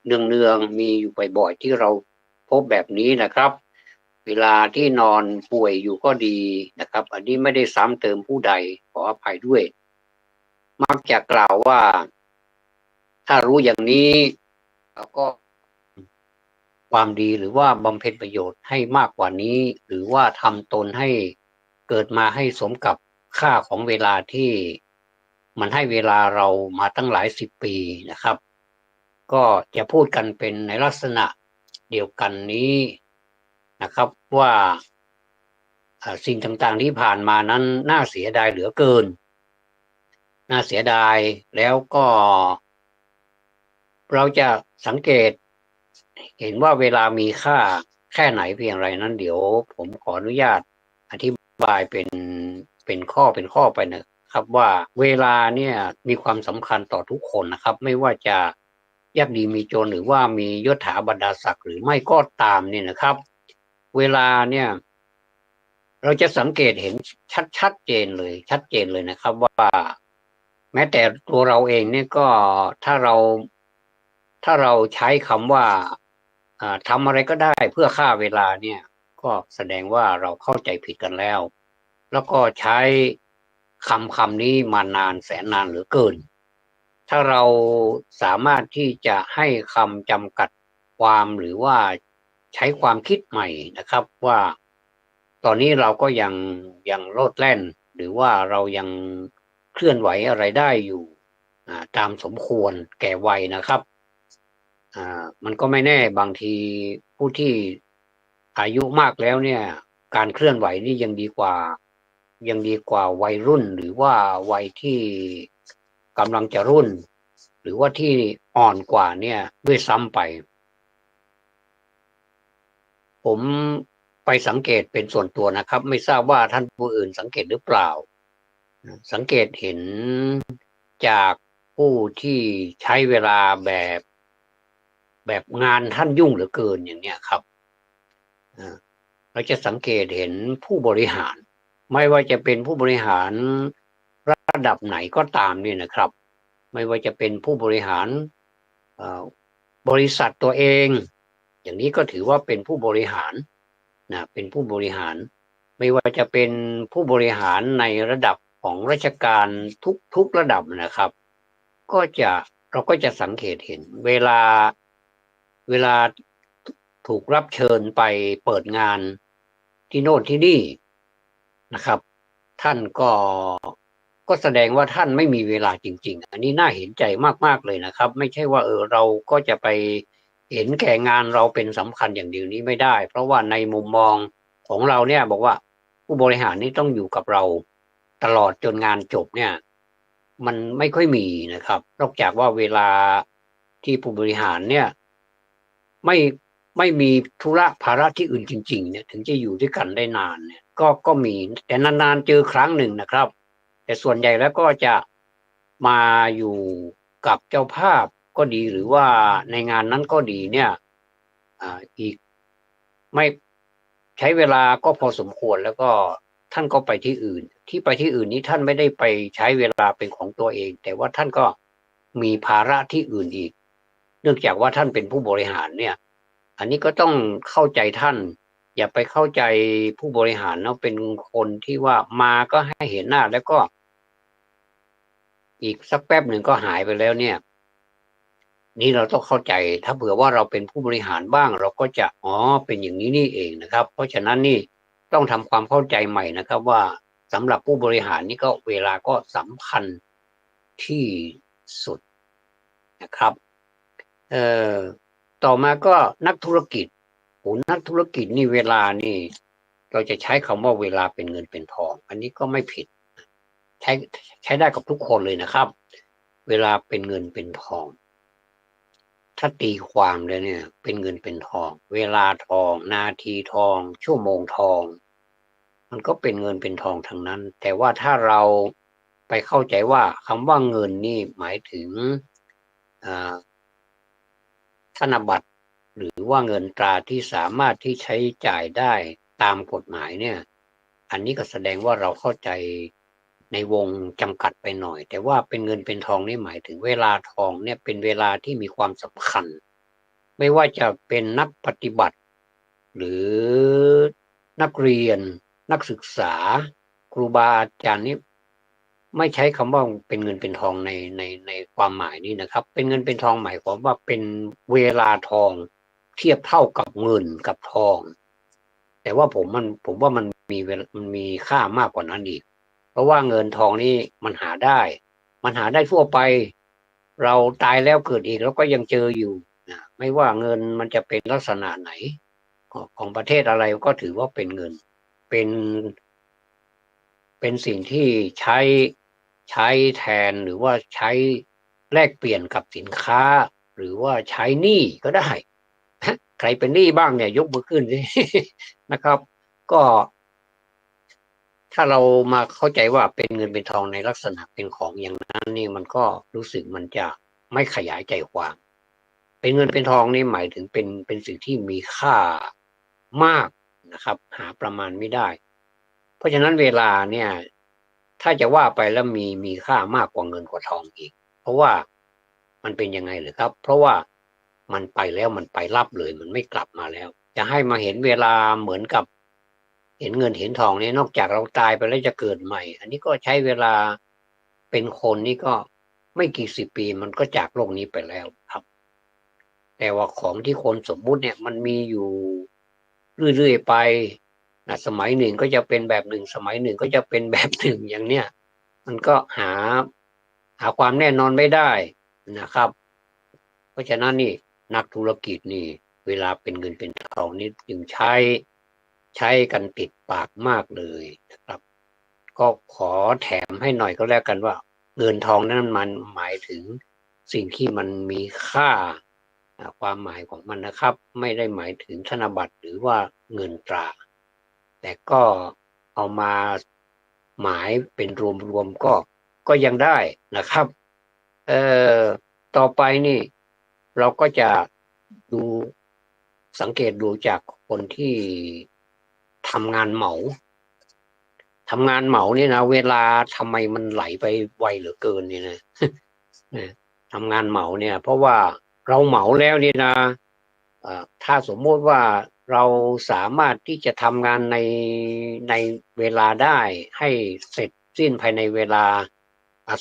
เนืองๆมีอยู่บ่อยๆที่เราพบแบบนี้นะครับเวลาที่นอนป่วยอยู่ก็ดีนะครับอันนี้ไม่ได้ซ้ำเติมผู้ใดขออภัยด้วยมักจะกล่าวว่าถ้ารู้อย่างนี้เราก็ความดีหรือว่าบำเพ็ญประโยชน์ให้มากกว่านี้หรือว่าทำตนให้เกิดมาให้สมกับค่าของเวลาที่มันให้เวลาเรามาตั้งหลายสิบปีนะครับก็จะพูดกันเป็นในลักษณะเดียวกันนี้นะครับว่าสิ่งต่างๆที่ผ่านมานั้นน่าเสียดายเหลือเกินน่าเสียดายแล้วก็เราจะสังเกตเห็นว่าเวลามีค่าแค่ไหนเพียงไรนั้นเดี๋ยวผมขออนุญาตอธิบายเป็นข้อไปนะครับว่าเวลาเนี่ยมีความสำคัญต่อทุกคนนะครับไม่ว่าจะยากดีมีจนหรือว่ามียศถาบรรดาศักดิ์หรือไม่ก็ตามเนี่ยนะครับเวลาเนี่ยเราจะสังเกตเห็นชัดเจนเลยนะครับว่าแม้แต่ตัวเราเองเนี่ยก็ถ้าเราถ้าเราใช้คำว่าทำอะไรก็ได้เพื่อฆ่าเวลาเนี่ยก็แสดงว่าเราเข้าใจผิดกันแล้วแล้วก็ใช้คำนี้มานานแสนนานเหลือเกินถ้าเราสามารถที่จะให้คำจำกัดความหรือว่าใช้ความคิดใหม่นะครับว่าตอนนี้เราก็ยังโลดแล่นหรือว่าเรายังเคลื่อนไหวอะไรได้อยู่ตามสมควรแก่วัยนะครับมันก็ไม่แน่บางทีผู้ที่อายุมากแล้วเนี่ยการเคลื่อนไหวนี่ยังดีกว่าวัยรุ่นหรือว่าวัยที่กำลังจะรุ่นหรือว่าที่อ่อนกว่าเนี่ยด้วยซ้ำไปผมไปสังเกตเป็นส่วนตัวนะครับไม่ทราบว่าท่านผู้อื่นสังเกตหรือเปล่าสังเกตเห็นจากผู้ที่ใช้เวลาแบบงานท่านยุ่งเหลือเกินอย่างเนี้ยครับเราจะสังเกตเห็นผู้บริหารไม่ว่าจะเป็นผู้บริหารระดับไหนก็ตามเนี่ยนะครับไม่ว่าจะเป็นผู้บริหารบริษัทตัวเองอย่างนี้ก็ถือว่าเป็นผู้บริหารเป็นผู้บริหารไม่ว่าจะเป็นผู้บริหารในระดับของราชการทุกระดับนะครับเราก็จะสังเกตเห็นเวลาถูกรับเชิญไปเปิดงานที่โน่นที่นี่นะครับท่านก็แสดงว่าท่านไม่มีเวลาจริงๆอันนี้น่าเห็นใจมากๆเลยนะครับไม่ใช่ว่าเราก็จะไปเห็นแก่งานเราเป็นสำคัญอย่างเดียวนี้ไม่ได้เพราะว่าในมุมมองของเราเนี่ยบอกว่าผู้บริหารนี่ต้องอยู่กับเราตลอดจนงานจบเนี่ยมันไม่ค่อยมีนะครับนอกจากว่าเวลาที่ผู้บริหารเนี่ยไม่ไม่มีธุระภาระที่อื่นจริงๆเนี่ยถึงจะอยู่ด้วยกันได้นานเนี่ยก็มีแต่นานๆเจอครั้งหนึ่งนะครับแต่ส่วนใหญ่แล้วก็จะมาอยู่กับเจ้าภาพก็ดีหรือว่าในงานนั้นก็ดีเนี่ยอีกไม่ใช้เวลาก็พอสมควรแล้วก็ท่านก็ไปที่อื่นที่ไปที่อื่นนี้ท่านไม่ได้ไปใช้เวลาเป็นของตัวเองแต่ว่าท่านก็มีภาระที่อื่นอีกเนื่องจากว่าท่านเป็นผู้บริหารเนี่ยอันนี้ก็ต้องเข้าใจท่านอย่าไปเข้าใจผู้บริหารเนาะเป็นคนที่ว่ามาก็ให้เห็นหน้าแล้วก็อีกสักแป๊บหนึ่งก็หายไปแล้วเนี่ยนี่เราต้องเข้าใจถ้าเผื่อว่าเราเป็นผู้บริหารบ้างเราก็จะเป็นอย่างนี้นี่เองนะครับเพราะฉะนั้นนี่ต้องทำความเข้าใจใหม่นะครับว่าสำหรับผู้บริหารนี่ก็เวลาก็สำคัญที่สุดนะครับเอ่อต่อมาก็นักธุรกิจนักธุรกิจนี่เวลานี่เราจะใช้คำว่าเวลาเป็นเงินเป็นทองอันนี้ก็ไม่ผิดใช้ใช้ได้กับทุกคนเลยนะครับเวลาเป็นเงินเป็นทองถ้าตีความเลยเนี่ยเป็นเงินเป็นทองเวลาทองนาทีทองชั่วโมงทองมันก็เป็นเงินเป็นทองทั้งนั้นแต่ว่าถ้าเราไปเข้าใจว่าคำว่าเงินนี่หมายถึงธนบัตรหรือว่าเงินตราที่สามารถที่ใช้จ่ายได้ตามกฎหมายเนี่ยอันนี้ก็แสดงว่าเราเข้าใจในวงจำกัดไปหน่อยแต่ว่าเป็นเงินเป็นทองนี่หมายถึงเวลาทองเนี่ยเป็นเวลาที่มีความสำคัญ ไม่ว่าจะเป็นนักปฏิบัติหรือนักเรียนนักศึกษาครูบาอาจารย์นี่ไม่ใช้คำว่าเป็นเงินเป็นทองในความหมายนี้นะครับเป็นเงินเป็นทองหมายความว่าเป็นเวลาทองเทียบเท่ากับเงินกับทองแต่ว่าผมว่ามันมีค่ามากกว่านั้นอีกเพราะว่าเงินทองนี่มันหาได้ทั่วไปเราตายแล้วเกิดอีกแล้วก็ยังเจออยู่นะไม่ว่าเงินมันจะเป็นลักษณะไหนของประเทศอะไรก็ถือว่าเป็นเงินเป็นเป็นสิ่งที่ใช้แทนหรือว่าใช้แลกเปลี่ยนกับสินค้าหรือว่าใช้หนี้ก็ได้ใครเป็นหนี้บ้างเนี่ยยกมือขึ้นสินะครับก็ถ้าเรามาเข้าใจว่าเป็นเงินเป็นทองในลักษณะเป็นของอย่างนั้นนี่มันก็รู้สึกมันจะไม่ขยายใจความเป็นเงินเป็นทองนี่หมายถึงเป็นสิ่งที่มีค่ามากนะครับหาประมาณไม่ได้เพราะฉะนั้นเวลาเนี่ยถ้าจะว่าไปแล้วมีค่ามากกว่าเงินกว่าทองอีกเพราะว่ามันเป็นยังไงหรือครับเพราะว่ามันไปแล้วมันไปรับเลยมันไม่กลับมาแล้วจะให้มาเห็นเวลาเหมือนกับเห็นเงินเห็นทองเนี่ยนอกจากเราตายไปแล้วจะเกิดใหม่อันนี้ก็ใช้เวลาเป็นคนนี่ก็ไม่กี่สิบปีมันก็จากโลกนี้ไปแล้วครับแต่ว่าของที่คนสมมุติเนี่ยมันมีอยู่เรื่อยๆไปนะสมัยหนึ่งก็จะเป็นแบบหนึ่งสมัยหนึ่งก็จะเป็นแบบหนึ่งอย่างเนี้ยมันก็หาความแน่นอนไม่ได้นะครับเพราะฉะนั้นนี่นักธุรกิจนี่เวลาเป็นเงินเป็นทองนี่จึงใช้กันติดปากมากเลยนะครับก็ขอแถมให้หน่อยก็แล้วกันว่าเงินทองนั้นมันหมายถึงสิ่งที่มันมีค่าความหมายของมันนะครับไม่ได้หมายถึงธนบัตรหรือว่าเงินตราแต่ก็เอามาหมายเป็นรวมๆก็ยังได้นะครับเอ่อต่อไปนี่เราก็จะดูสังเกตดูจากคนที่ทำงานเหมานี่นะเวลาทำไมมันไหลไปไวเหลือเกินเนี่ยนะทำงานเหมาเนี่ยเพราะว่าเราเหมาแล้วนี่นะถ้าสมมติว่าเราสามารถที่จะทำงานในเวลาได้ให้เสร็จสิ้นภายในเวลา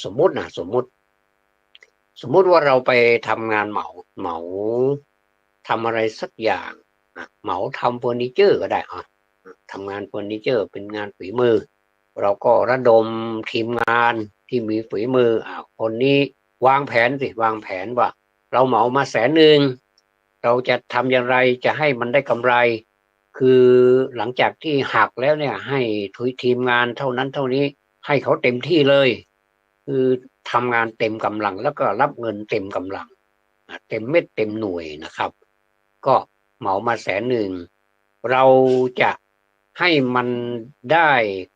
สมมติว่าเราไปทำงานเหมาทำอะไรสักอย่างเหมาทำเฟอร์นิเจอร์ก็ได้ทำงานเฟอร์นิเจอร์เป็นงานฝีมือเราก็ระดมทีมงานที่มีฝีมือคนนี้วางแผนว่าเราเหมามา100,000เราจะทำอย่างไรจะให้มันได้กำไรคือหลังจากที่หักแล้วเนี่ยให้ทีมงานเท่านั้นเท่านี้ให้เขาเต็มที่เลยคือทำงานเต็มกำลังแล้วก็รับเงินเต็มกำลังเต็มเม็ดเต็มหน่วยนะครับก็เหมามา100,000เราจะให้มันได้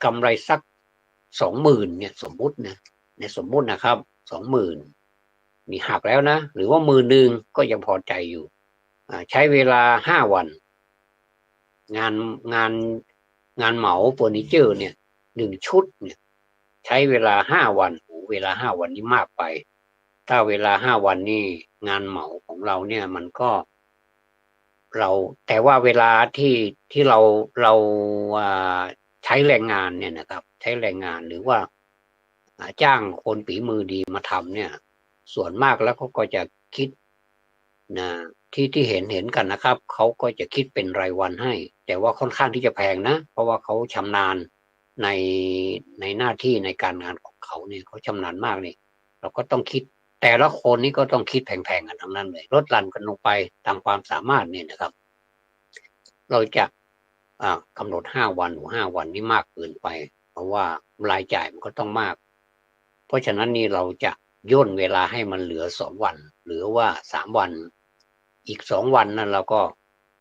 กำไรสัก20,000เนี่ยสมมุตินะครับ20,000มีหักแล้วนะหรือว่า10,000ก็ยังพอใจอยู่ใช้เวลา5 วันงานงานเหมาเฟอร์นิเจอร์เนี่ย1 ชุดเนี่ยใช้เวลา5 วันเวลา5 วันนี้มากไปถ้าเวลา5 วันนี่งานเหมาของเราเนี่ยมันก็แต่ว่าเวลาที่เราใช้แรงงานเนี่ยนะครับใช้แรงงานหรือว่าจ้างคนฝีมือดีมาทำเนี่ยส่วนมากแล้วเขาก็จะคิดนะที่เห็นกันนะครับเขาก็จะคิดเป็นรายวันให้แต่ว่าค่อนข้างที่จะแพงนะเพราะว่าเขาชำนาญในหน้าที่ในการงานของเขาเนี่ยเขาชำนาญมากนี่เราก็ต้องคิดแต่ละคนนี่ก็ต้องคิดแพงๆกันทั้งนั้นเลยลดหลั่นกันลงไปตามความสามารถเนี่ยนะครับเราจะกำหนด5 วัน5 วันนี่มากเกินไปเพราะว่ารายจ่ายมันก็ต้องมากเพราะฉะนั้นนี่เราจะย่นเวลาให้มันเหลือ2 วันหรือว่า3 วันอีก2 วันนั้นเราก็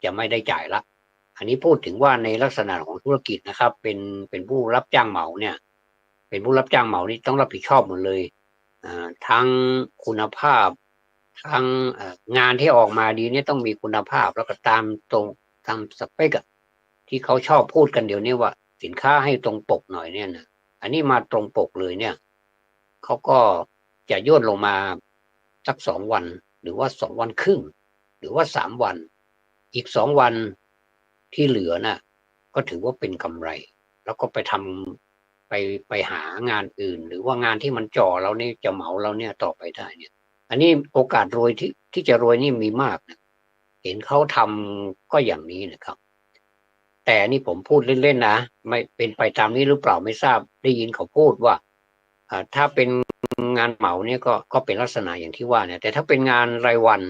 จะไม่ได้จ่ายละอันนี้พูดถึงว่าในลักษณะของธุรกิจนะครับเป็นผู้รับจ้างเหมาเนี่ยเป็นผู้รับจ้างเหมานี่ต้องรับผิดชอบหมดเลยทั้งคุณภาพทั้งงานที่ออกมาดีเนี่ยต้องมีคุณภาพแล้วก็ตามสเปคที่เขาชอบพูดกันเดี๋ยวนี้ว่าสินค้าให้ตรงปกหน่อยเนี่ยนะอันนี้มาตรงปกเลยเนี่ยเขาก็จะย่นลงมาสัก2 วันหรือว่า2 วันครึ่ง รือว่า3 วันอีก2 วันที่เหลือน่ะก็ถือว่าเป็นกำไรแล้วก็ไปทำไปหางานอื่นหรือว่างานที่มันจ่อเราเนี่ยจะเหมาเราเนี่ยต่อไปได้เนี่ยอันนี้โอกาสรวยที่จะรวยนี่มีมากนะเห็นเขาทำก็อย่างนี้นะครับแต่นี่ผมพูดเล่นๆนะไม่เป็นไปตามนี้หรือเปล่าไม่ทราบได้ยินเขาพูดว่าถ้าเป็นงานเหมาเนี่ยก็เป็นลักษณะอย่างที่ว่าเนี่ยแต่ถ้าเป็นงานรายวัน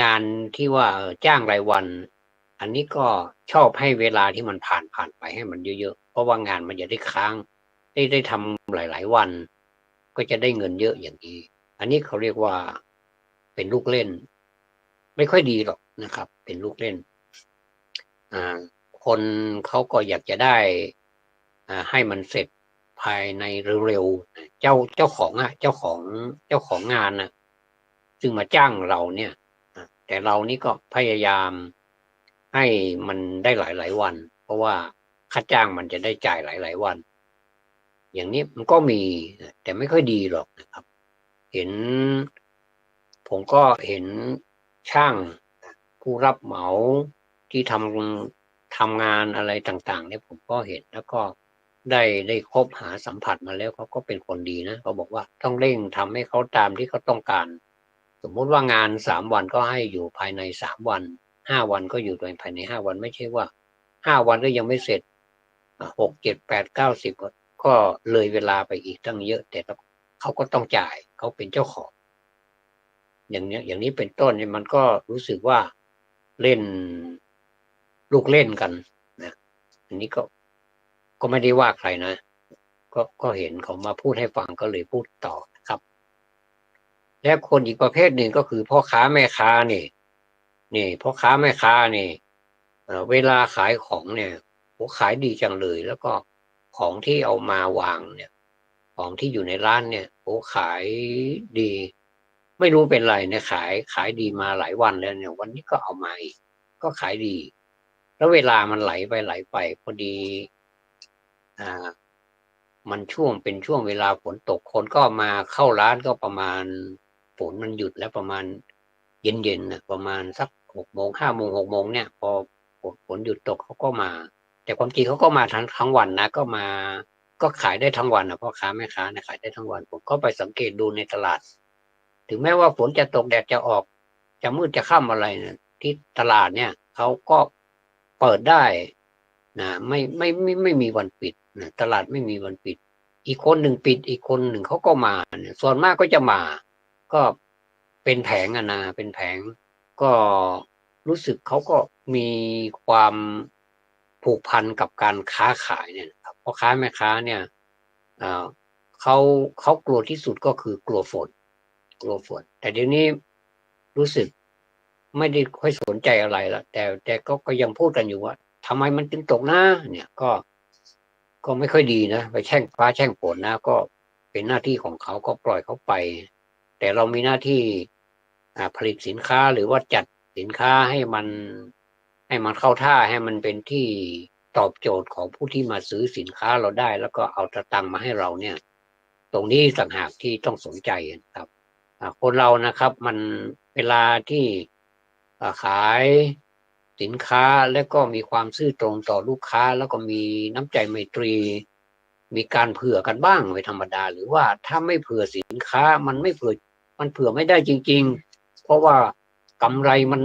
งานที่ว่าจ้างรายวันอันนี้ก็ชอบให้เวลาที่มันผ่านไปให้มันเยอะๆเพราะว่างานมันจะได้ค้างได้ทำหลายๆวันก็จะได้เงินเยอะอย่างนี้อันนี้เขาเรียกว่าเป็นลูกเล่นไม่ค่อยดีหรอกนะครับเป็นลูกเล่นอ่าคนเขาก็อยากจะได้ให้มันเสร็จภายในเร็วๆเจ้าของเจ้าของงานนะซึ่งมาจ้างเราเนี่ยแต่เรานี่ก็พยายามให้มันได้หลายๆวันเพราะว่าค่าจ้างมันจะได้จ่ายหลายๆวันอย่างนี้มันก็มีแต่ไม่ค่อยดีหรอกนะครับเห็นผมก็เห็นช่างผู้รับเหมาที่ทำงานอะไรต่างๆเนี่ยผมก็เห็นแล้วก็ได้คบหาสัมผัสมาแล้วเขาก็เป็นคนดีนะเขาบอกว่าต้องเร่งทำให้เขาตามที่เขาต้องการสมมุติว่างาน3 วันก็ให้อยู่ภายใน3 วัน5 วันก็อยู่ภายใน5 วันไม่ใช่ว่า5 วันก็ยังไม่เสร็จ6 7 8 9 10ก็เลยเวลาไปอีกตั้งเยอะแต่เขาก็ต้องจ่ายเขาเป็นเจ้าของอย่างนี้เป็นต้นเนี่ยมันก็รู้สึกว่าเล่นลูกเล่นกันนะอันนี้ก็ไม่ได้ว่าใครนะก็เห็นเขามาพูดให้ฟังก็เลยพูดต่อนะครับและคนอีกประเภทหนึ่งก็คือพ่อค้าแม่ค้านี่พ่อค้าแม่ค้านี่เวลาขายของเนี่ยโหขายดีจังเลยแล้วก็ของที่เอามาวางเนี่ยของที่อยู่ในร้านเนี่ยโหขายดีไม่รู้เป็นไรเนี่ยขายดีมาหลายวันแล้วเนี่ยวันนี้ก็เอามาอีกก็ขายดีแล้วเวลามันไหลไปพอดีอ่ามันเป็นช่วงเวลาฝนตกคนก็มาเข้าร้านก็ประมาณฝนมันหยุดแล้วประมาณเย็นๆนะประมาณสัก6 โมง5 โมง6 โมงเนี่ยพอฝนหยุดตกเขาก็มาแต่ความจริงเขาก็มาทั้งวันนะก็มาก็ขายได้ทั้งวันนะพ่อค้าแม่ค้านะขายได้ทั้งวันผมก็ไปสังเกตดูในตลาดถึงแม้ว่าฝนจะตกแดดจะออกจะมืดจะค่ำอะไรเนี่ยที่ตลาดเนี่ยเขาก็เปิดได้นะไม่มีวันปิดนะตลาดไม่มีวันปิดอีกคนหนึ่งปิดอีกคนหนึ่งเขาก็มาเนี่ยส่วนมากก็จะมาก็เป็นแผงนะเป็นแผงก็รู้สึกเขาก็มีความผูกพันกับการค้าขายเนี่ยครับพ่อค้าแม่ค้าเนี่ยเอ่อเขาเขากลัวที่สุดก็คือกลัวฝนแต่เดี๋ยวนี้รู้สึกไม่ได้ค่อยสนใจอะไรละแต่ก็ยังพูดกันอยู่ว่าทำไมมันจึงตกนะเนี่ยก็ไม่ค่อยดีนะไปแช่งฟ้าแช่งฝนนะก็เป็นหน้าที่ของเขาก็ปล่อยเขาไปแต่เรามีหน้าที่ผลิตสินค้าหรือว่าจัดสินค้าให้มันเข้าท่าให้มันเป็นที่ตอบโจทย์ของผู้ที่มาซื้อสินค้าเราได้แล้วก็เอาตะตังมาให้เราเนี่ยตรงนี้ต่างหากที่ต้องสนใจนะครับคนเรานะครับมันเวลาที่ขายสินค้าและก็มีความซื่อตรงต่อลูกค้าแล้วก็มีน้ำใจไมตรีมีการเผื่อกันบ้างเป็นธรรมดาหรือว่าถ้าไม่เผื่อสินค้ามันเผื่อไม่ได้จริงๆเพราะว่ากำไรมัน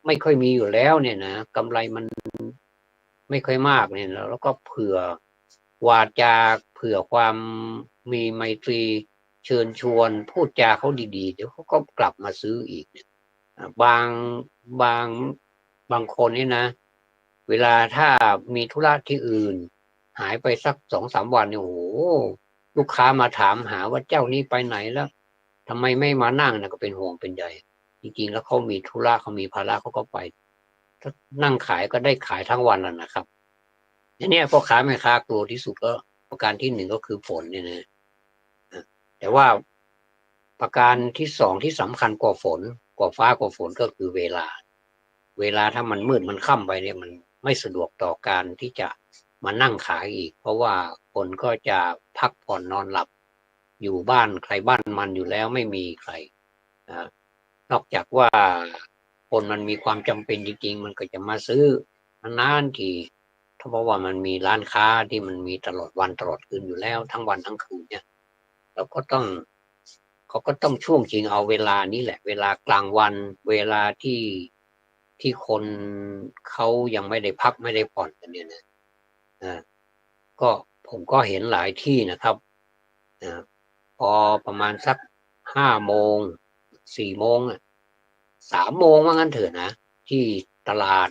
ไม่ค่อยมีอยู่แล้วเนี่ยนะกำไรมันไม่ค่อยมากเนี่ยแล้วก็เผื่อวาจาเผื่อความมีไมตรีเชิญชวนพูดจาเขาดีๆเดี๋ยวเขาก็กลับมาซื้ออีกเนี่ยบางบางบางคนนี่นะเวลาถ้ามีธุระที่อื่นหายไปสัก2-3 วันเนี่ยโอ้โหลูกค้ามาถามหาว่าเจ้านี้ไปไหนแล้วทำไมไม่มานั่งนะก็เป็นห่วงเป็นใยจริงๆแล้วเขามีธุระเขามีภาระเขาก็ไปถ้านั่งขายก็ได้ขายทั้งวันแล้วนะครับทีนี้พ่อค้าแม่ค้ากลัวที่สุดก็ประการที่หนึ่งก็คือฝนเนี่ยนะแต่ว่าประการที่สองที่สำคัญกว่าฝนกว่าฟ้ากว่าฝนก็คือเวลาถ้ามันมืดมันค่ำไปเนี่ยมันไม่สะดวกต่อการที่จะมานั่งขายอีกเพราะว่าคนก็จะพักผ่อนนอนหลับอยู่บ้านใครบ้านมันอยู่แล้วไม่มีใครนอกจากว่า คนมันมีความจำเป็นจริงๆมันก็จะมาซื้อนานๆทีเพราะว่ามันมีร้านค้าที่มันมีตลอดวันตลอดคืนอยู่แล้วทั้งวันทั้งคืนเนี่ยเราก็ต้องเขาก็ต้องช่วงชิงเอาเวลานี้แหละเวลากลางวันเวลาที่คนเขายังไม่ได้พักไม่ได้ผ่อนกันเนี่ยนะก็ผมก็เห็นหลายที่นะครับพอประมาณสัก5 โมง4 โมง3 โมงว่างั้นเถอะนะที่ตลาด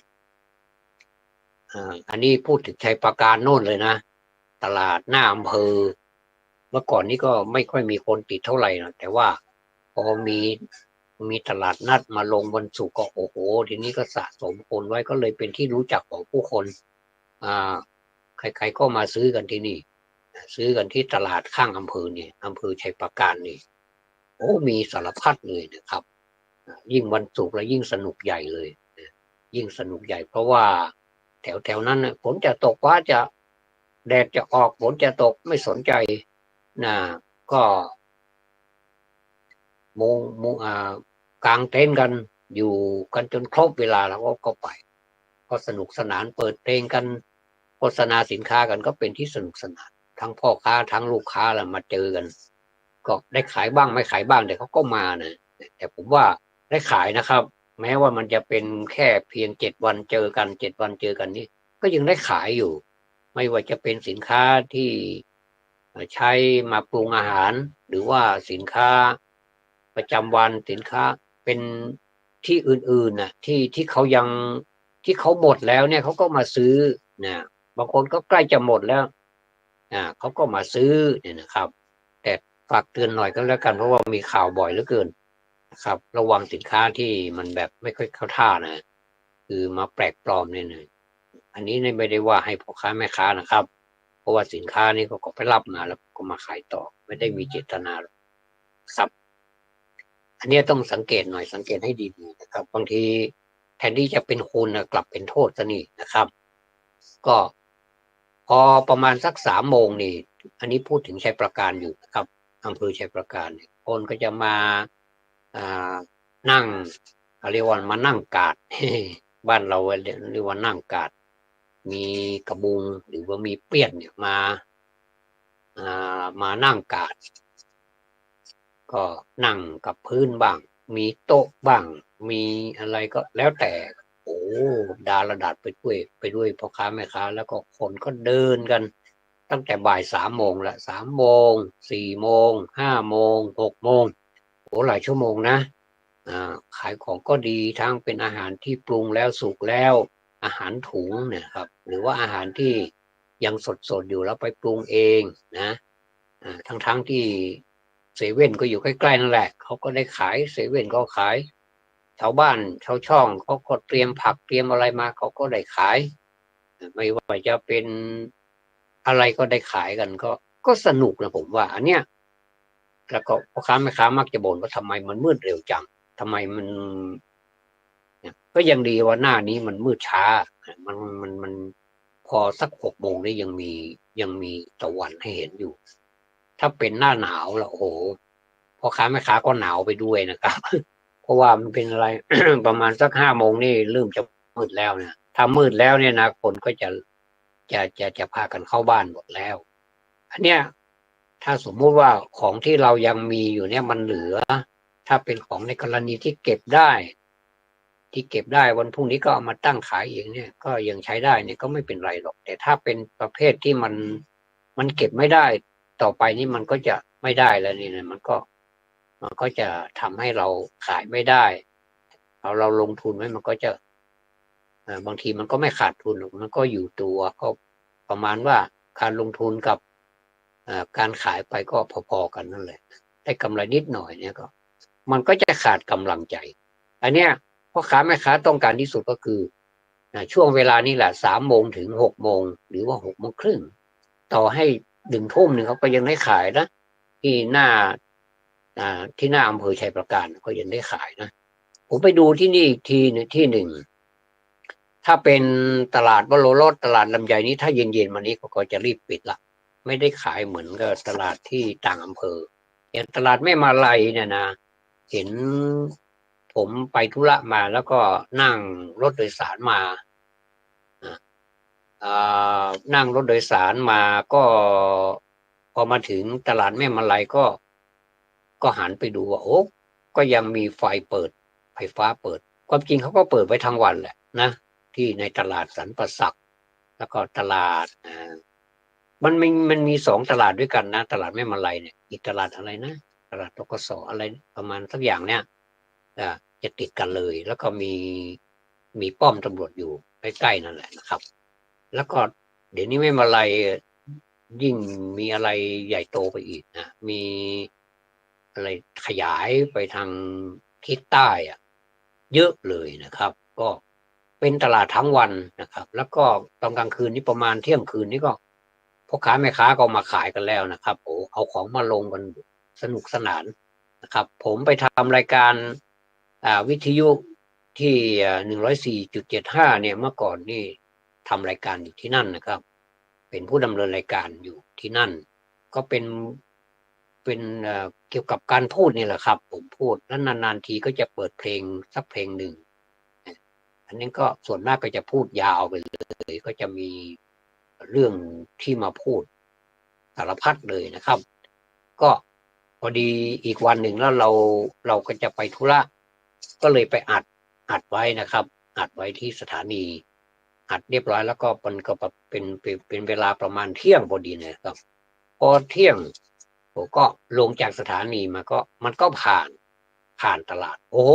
อันนี้พูดถึงชัยปราการโน่นเลยนะตลาดหน้าอำเภอเมื่อก่อนนี้ก็ไม่ค่อยมีคนติดเท่าไหร่นะแต่ว่าพอมีตลาดนัดมาลงวันศุกร์ก็โอ้โหทีนี้ก็สะสมคนไว้ก็เลยเป็นที่รู้จักของผู้คนใครๆก็มาซื้อกันที่นี่ซื้อกันที่ตลาดข้างอำเภอนี่อำเภอชัยปราการนี่โอ้มีสารพัดเลยนะครับยิ่งวันศุกร์แล้วยิ่งสนุกใหญ่เลยยิ่งสนุกใหญ่เพราะว่าแถวนั้นฝนจะตกฟ้าจะแดดจะออกฝนจะตกไม่สนใจนะก็มุงกางเต็นท์กันอยู่กันจนครบเวลาแล้วก็ไปก็สนุกสนานเปิดเพลงกันโฆษณาสินค้ากันก็เป็นที่สนุกสนานทั้งพ่อค้าทั้งลูกค้าแหละมาเจอกันก็ได้ขายบ้างไม่ขายบ้างแต่เขาก็มานะแต่ผมว่าได้ขายนะครับแม้ว่ามันจะเป็นแค่เพียง7 วันเจอกัน7 วันเจอกันนี่ก็ยังได้ขายอยู่ไม่ว่าจะเป็นสินค้าที่ใช้มาปรุงอาหารหรือว่าสินค้าประจำวันสินค้าเป็นที่อื่นๆนะที่เขายังที่เขาหมดแล้วเนี่ยเขาก็มาซื้อนะบางคนก็ใกล้จะหมดแล้วเขาก็มาซื้อเนี่ยนะครับแต่ฝากเตือนหน่อยก็แล้วกันเพราะว่ามีข่าวบ่อยเหลือเกินนะครับระวังสินค้าที่มันแบบไม่ค่อยเข้าท่านะคือมาแปลกปลอมเนี่ยนะอันนี้ไม่ได้ว่าให้พ่อค้าแม่ค้านะครับเพราะว่าสินค้านี้ก็ไปรับมาแล้วก็มาขายต่อไม่ได้มีเจตนาครับอันนี้ต้องสังเกตหน่อยสังเกตให้ดีๆนะครับบางทีแทนที่จะเป็นคุณกลับเป็นโทษซะนี่นะครับก็พอประมาณสัก3 โมงนี่อันนี้พูดถึงชัยปราการอยู่นะครับอำเภอชัยปราการคนก็จะมานั่งเรียกว่ามานั่งกาดบ้านเราเรียกว่านั่งกาดมีกระบุงหรือว่ามีเปี้ยนเนี่ยมานั่งกาดก็นั่งกับพื้นบ้างมีโต๊ะบ้างมีอะไรก็แล้วแต่โอ้ดาระดับไปด้วยพ่อค้าแม่ค้าแล้วก็คนก็เดินกันตั้งแต่บ่าย3 โมงละ3 โมง4 โมง5 โมง6 โมงโอ้หลายชั่วโมงนะขายของก็ดีทั้งเป็นอาหารที่ปรุงแล้วสุกแล้วอาหารถุงเนี่ยครับหรือว่าอาหารที่ยังสดอยู่แล้วไปปรุงเองนะทั้งที่เซเว่นก็อยู่ใกล้ๆนั่นแหละเขาก็ได้ขายเซเว่นก็ขายชาวบ้านชาวช่องเขาก็เตรียมผักเตรียมอะไรมาเขาก็ได้ขายไม่ว่าจะเป็นอะไรก็ได้ขายกันก็สนุกนะผมว่าอันเนี้ยแล้วก็พ่อค้าแม่ค้ามักจะบ่นว่าทำไมมันมืดเร็วจังทำไมมันก็ยังดีว่าหน้านี้มันมืดช้ามันพอสัก6 โมงนี่ยังมีตะวันให้เห็นอยู่ถ้าเป็นหน้าหนาวแล้วโอ้โหพ่อค้าแม่ค้าก็หนาวไปด้วยนะครับเพราะว่ามันเป็นอะไร ประมาณสัก5 โมงนี่เริ่มจะมืดแล้วเนี่ยถ้ามืดแล้วเนี่ยนะคนก็จะพากันเข้าบ้านหมดแล้วอันเนี้ยถ้าสมมุติว่าของที่เรายังมีอยู่เนี่ยมันเหลือถ้าเป็นของในกรณีที่เก็บได้วันพรุ่งนี้ก็เอามาตั้งขายเองเนี่ยก็ยังใช้ได้เนี่ยก็ไม่เป็นไรหรอกแต่ถ้าเป็นประเภทที่มันเก็บไม่ได้ต่อไปนี่มันก็จะไม่ได้แล้วนี่นะมันก็จะทำให้เราขายไม่ได้เราลงทุนไว้มันก็จะบางทีมันก็ไม่ขาดทุนหรอกมันก็อยู่ตัวก็ประมาณว่าการลงทุนกับการขายไปก็พอๆกันนั่นแหละได้กำไรนิดหน่อยเนี่ยก็มันก็จะขาดกำลังใจอันเนี้ยพ่อค้าแม่ค้าต้องการที่สุดก็คือช่วงเวลานี้แหละ3 โมงถึง6 โมงหรือว่า6 โมงครึ่งต่อให้1 ทุ่มเขาก็ยังได้ขายนะที่หน้าอำเภอชัยปราการก็ยังได้ขายนะผมไปดูที่นี่ที่หนึ่งถ้าเป็นตลาดวโรรสตลาดลำไยนี้ถ้าเย็นๆมานี้ก็จะรีบปิดละไม่ได้ขายเหมือนกับตลาดที่ต่างอำเภออย่างตลาดแม่มาลัยเนี่ยนะเห็น ผมไปธุระมาแล้วก็นั่งรถโดยสารมานั่งรถโดยสารมาก็พอมาถึงตลาดแม่มาลัยก็หันไปดูว่าโอ้ก็ยังมีไฟเปิดไฟฟ้าเปิดความจริงเขาก็เปิดไว้ทั้งวันแหละนะที่ในตลาดสรรปศักดิ์แล้วก็ตลาดมันมี2 ตลาดด้วยกันนะตลาดแม่มาลัยเนี่ยอีกตลาดอะไรนะตลาดตกสอะไรประมาณสักอย่างเนี่ยจะติดกันเลยแล้วก็มีป้อมตำรวจอยู่ใกล้ๆนั่นแหละนะครับแล้วก็เดี๋ยวนี้แม่มาลัยยิ่งมีอะไรใหญ่โตไปอีกนะมีอะไรขยายไปทางทิศใต้เยอะเลยนะครับก็เป็นตลาดทั้งวันนะครับแล้วก็ตอนกลางคืนนี้ประมาณเที่ยงคืนนี้ก็พ่อค้าแม่ค้าก็มาขายกันแล้วนะครับโอ้เอาของมาลงกันสนุกสนานนะครับผมไปทำรายการวิทยุที่104.75เนี่ยเมื่อก่อนนี่ทำรายการอยู่ที่นั่นนะครับเป็นผู้ดำเนินรายการอยู่ที่นั่นก็เป็นเกี่ยวกับการพูดนี่แหละครับผมพูดแล้วนานๆทีก็จะเปิดเพลงสักเพลงหนึ่งอันนี้ก็ส่วนมากก็จะพูดยาวไปเลยก็จะมีเรื่องที่มาพูดสารพัดเลยนะครับก็พอดีอีกวันหนึ่งแล้วเราก็จะไปธุระก็เลยไปอัดไว้นะครับอัดไว้ที่สถานีอัดเรียบร้อยแล้วก็มันก็เป็นเวลาประมาณเที่ยงพอดีนะครับพอเที่ยงผมก็ลงจากสถานีมาก็มันก็ผ่านตลาดโอ้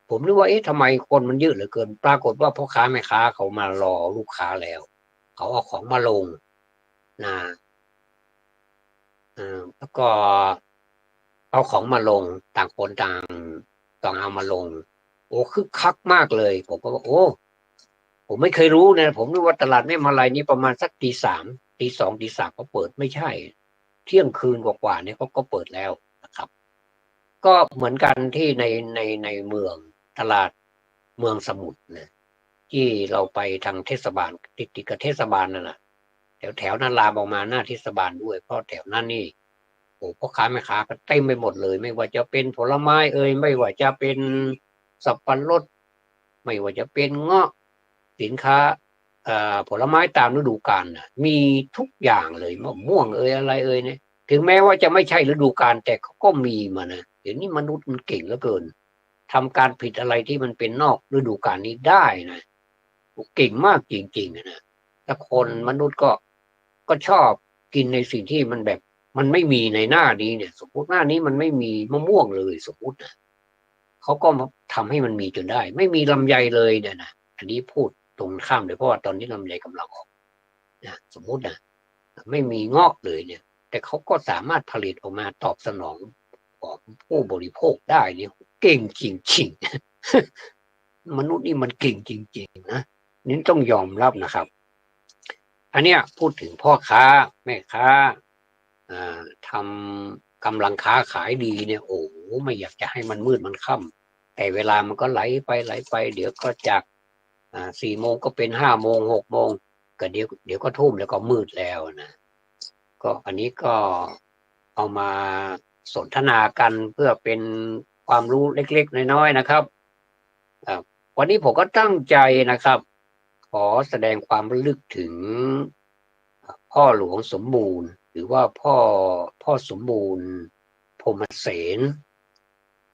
ผมนึกว่าทำไมคนมันเยอะเหลือเกินปรากฏว่าพ่อค้าแม่ค้าเขามารอลูกค้าแล้วเขาเอาของมาลงนะแล้วก็เอาของมาลงต่างคนต่างต้องเอามาลงโอ้คึกคักมากเลยผมก็ว่าโอ้ผมไม่เคยรู้นะผมนึกว่าตลาดแม่มาลัยนี้ประมาณสักตี 3ตี 2ตี 3เขาเปิดไม่ใช่เที่ยงคืนกว่าๆเนี่ยเขาก็เปิดแล้วนะครับก็เหมือนกันที่ในเมืองตลาดเมืองสมุทรนะที่เราไปทางเทศบาลติดกับเทศบาลนั่นแหละแถวนั้นลามออกมาหน้าเทศบาลด้วยเพราะแถวนั้นนี่โอ้พ่อค้าแม่ค้าก็เต็มไปหมดเลยไม่ว่าจะเป็นผลไม้ไม่ว่าจะเป็นสับปะรดไม่ว่าจะเป็นเงาะสินค้าผลไม้ตามฤดูกาลมีทุกอย่างเลยมะม่วงอะไรเนี่ยถึงแม้ว่าจะไม่ใช่ฤดูกาลแต่เขาก็มีมานะเดี๋ยวนี้มนุษย์มันเก่งเหลือเกินทำการผิดอะไรที่มันเป็นนอกฤดูกาลนี้ได้นะเก่งมากจริงๆนะแต่คนมนุษย์ก็ชอบกินในสิ่งที่มันแบบมันไม่มีในหน้านี้เนี่ยสมมติหน้านี้มันไม่มีมะม่วงเลยสมมตินะเขาก็ทำให้มันมีจนได้ไม่มีลำไยเลยเนี่ยนะอันนี้พูดตรงข้ามเลยเพราะว่าตอนนี้ลำไยกำลังออกนะสมมุตินะไม่มีเงาะเลยเนี่ยแต่เขาก็สามารถผลิตออกมาตอบสนองของผู้บริโภคได้เนี่ยเก่งจริงๆมนุษย์นี่มันเก่งจริงๆนะนี่ต้องยอมรับนะครับอันเนี้ยพูดถึงพ่อค้าแม่ค้าทำกำลังค้าขายดีเนี่ยโอ้ไม่อยากจะให้มันมืดมันค่ำแต่เวลามันก็ไหลไปเดี๋ยวก็จาก4 โมงก็เป็น5 โมง6 โมงก็เดี๋ยวก็ทุ่มแล้วก็มืดแล้วนะก็อันนี้ก็เอามาสนทนากันเพื่อเป็นความรู้เล็กๆน้อยๆนะครับวันนี้ผมก็ตั้งใจนะครับขอแสดงความระลึกถึงพ่อหลวงสมบูรณ์หรือว่าพ่อสมบูรณ์พรหมเสน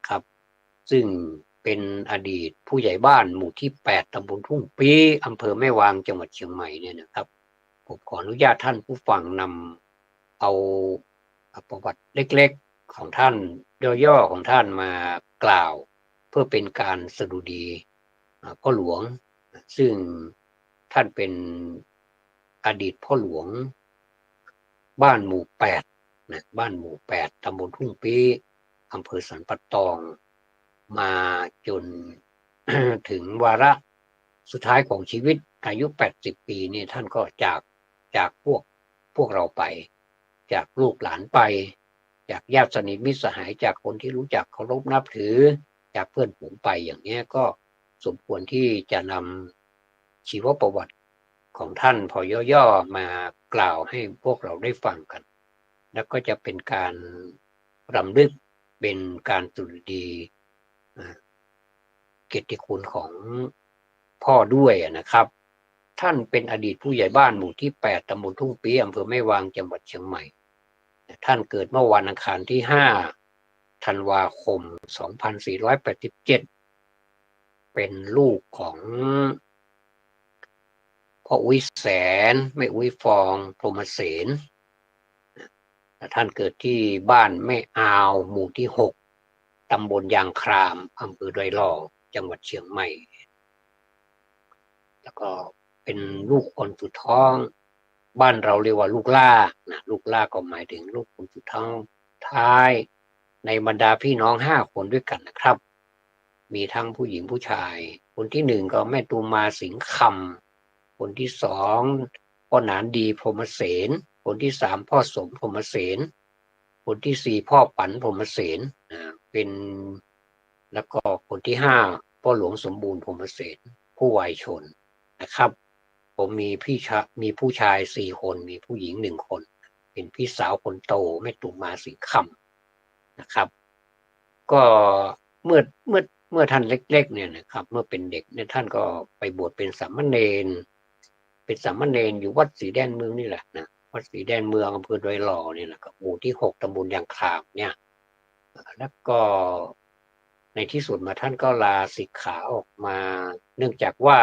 ครับซึ่งเป็นอดีตผู้ใหญ่บ้านหมู่ที่8ตำบลทุ่งปีอำเภอแม่วางจังหวัดเชียงใหม่เนี่ยนะครับผมขออนุญาตท่านผู้ฟังนำเอาประวัติเล็กๆของท่านย่อๆของท่านมากล่าวเพื่อเป็นการสดุดีพ่อหลวงซึ่งท่านเป็นอดีตพ่อหลวงบ้านหมู่8นะบ้านหมู่8ตำบลทุ่งปีอำเภอสันปะตองมาจน ถึงวาระสุดท้ายของชีวิตอายุ80 ปีนี่ท่านก็จากพวกเราไปจากลูกหลานไปจากญาติสนิทมิตรสหายจากคนที่รู้จักเคารพนับถือจากเพื่อนฝูงไปอย่างนี้ก็สมควรที่จะนำชีวประวัติของท่านพอย่อๆมากล่าวให้พวกเราได้ฟังกันแล้วก็จะเป็นการรำลึกเป็นการสดุดี เกียรติคุณของพ่อด้วยนะครับท่านเป็นอดีตผู้ใหญ่บ้านหมู่ที่8ตำบลทุ่งปี้อำเภอแม่วางจังหวัดเชียงใหม่ท่านเกิดเมื่อวันอังคารที่5ธันวาคม2487เป็นลูกของพ่ออุ้ยแสนแม่อุ้ยฟองพรหมเสนท่านเกิดที่บ้านแม่อาวหมู่ที่6ตำบลยางครามอำเภอดอยหล่อจังหวัดเชียงใหม่แล้วก็เป็นลูกคนสุดท้องบ้านเราเรียกว่าลูกล่านะลูกล่าก็หมายถึงลูกคนสุดท้ายในบรรดาพี่น้อง5คนด้วยกันนะครับมีทั้งผู้หญิงผู้ชายคนที่1ก็แม่ตูมาสิงห์คำคนที่2พ่อหนานดีพรหมเสนคนที่3พ่อสมพรหมเสนคนที่4พ่อปันพรหมเสนเป็นแล้วก็คนที่5พ่อหลวงสมบูรณ์พรหมเสนผู้วัยชนนะครับผมมีผู้ชาย4คนมีผู้หญิง1คนเป็นพี่สาวคนโตแม่ตูมาสิงห์คำนะครับก็เมื่อท่านเล็กๆเนี่ยนะครับเมื่อเป็นเด็กเนี่ยท่านก็ไปบวชเป็นสามเณรอยู่วัดสีแดนเมืองนี่แหละนะวัดสีแดนเมืองอำเภอดอยหล่อนี่แหละครับหมู่ที่6ตำบลยางครามเนี่ยแล้วก็ในที่สุดมาท่านก็ลาสิกขาออกมาเนื่องจากว่า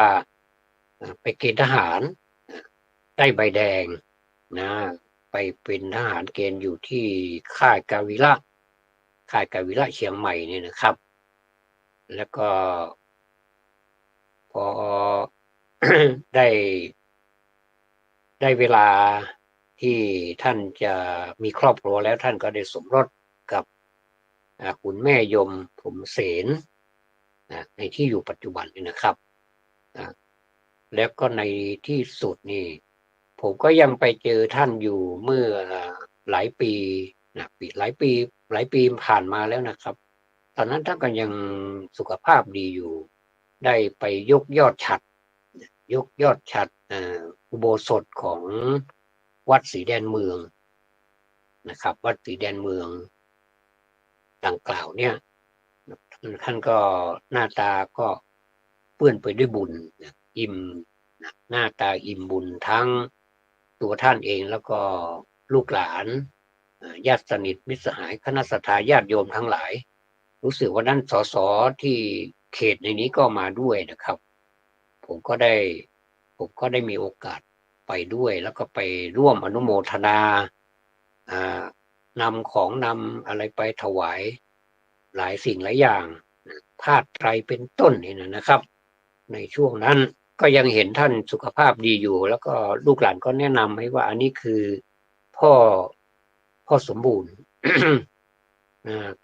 ไปเกณฑ์ทหารได้ใบแดงนะไปเป็นทหารเกณฑ์อยู่ที่ค่ายกาวิระเชียงใหม่เนี่ยนะครับแล้วก็พอ ได้เวลาที่ท่านจะมีครอบครัวแล้วท่านก็ได้สมรสกับคุณแม่ยมพรหมเสนในที่อยู่ปัจจุบันนี่นะครับแล้วก็ในที่สุดนี่ผมก็ยังไปเจอท่านอยู่เมื่อหลายปีหลายปีผ่านมาแล้วนะครับตอนนั้นท่านก็ยังสุขภาพดีอยู่ได้ไปยกยอดฉัตรอุโบสถของวัดสีแดนเมืองนะครับวัดสีแดนเมืองดังกล่าวเนี่ยท่านก็หน้าตาก็เปื้อนไปด้วยบุญอิ่มหน้าตาอิ่มบุญทั้งตัวท่านเองแล้วก็ลูกหลานญาติสนิทมิตรสหายคณะสัตยาญาติโยมทั้งหลายรู้สึกว่านั้นสสที่เขตในนี้ก็มาด้วยนะครับผมก็ได้มีโอกาสไปด้วยแล้วก็ไปร่วมอนุโมทนานำของนำอะไรไปถวายหลายสิ่งหลายอย่างผ้าไตรเป็นต้นนี่นะครับในช่วงนั้นก็ยังเห็นท่านสุขภาพดีอยู่แล้วก็ลูกหลานก็แนะนำให้ว่าอันนี้คือพ่อสมบูรณ์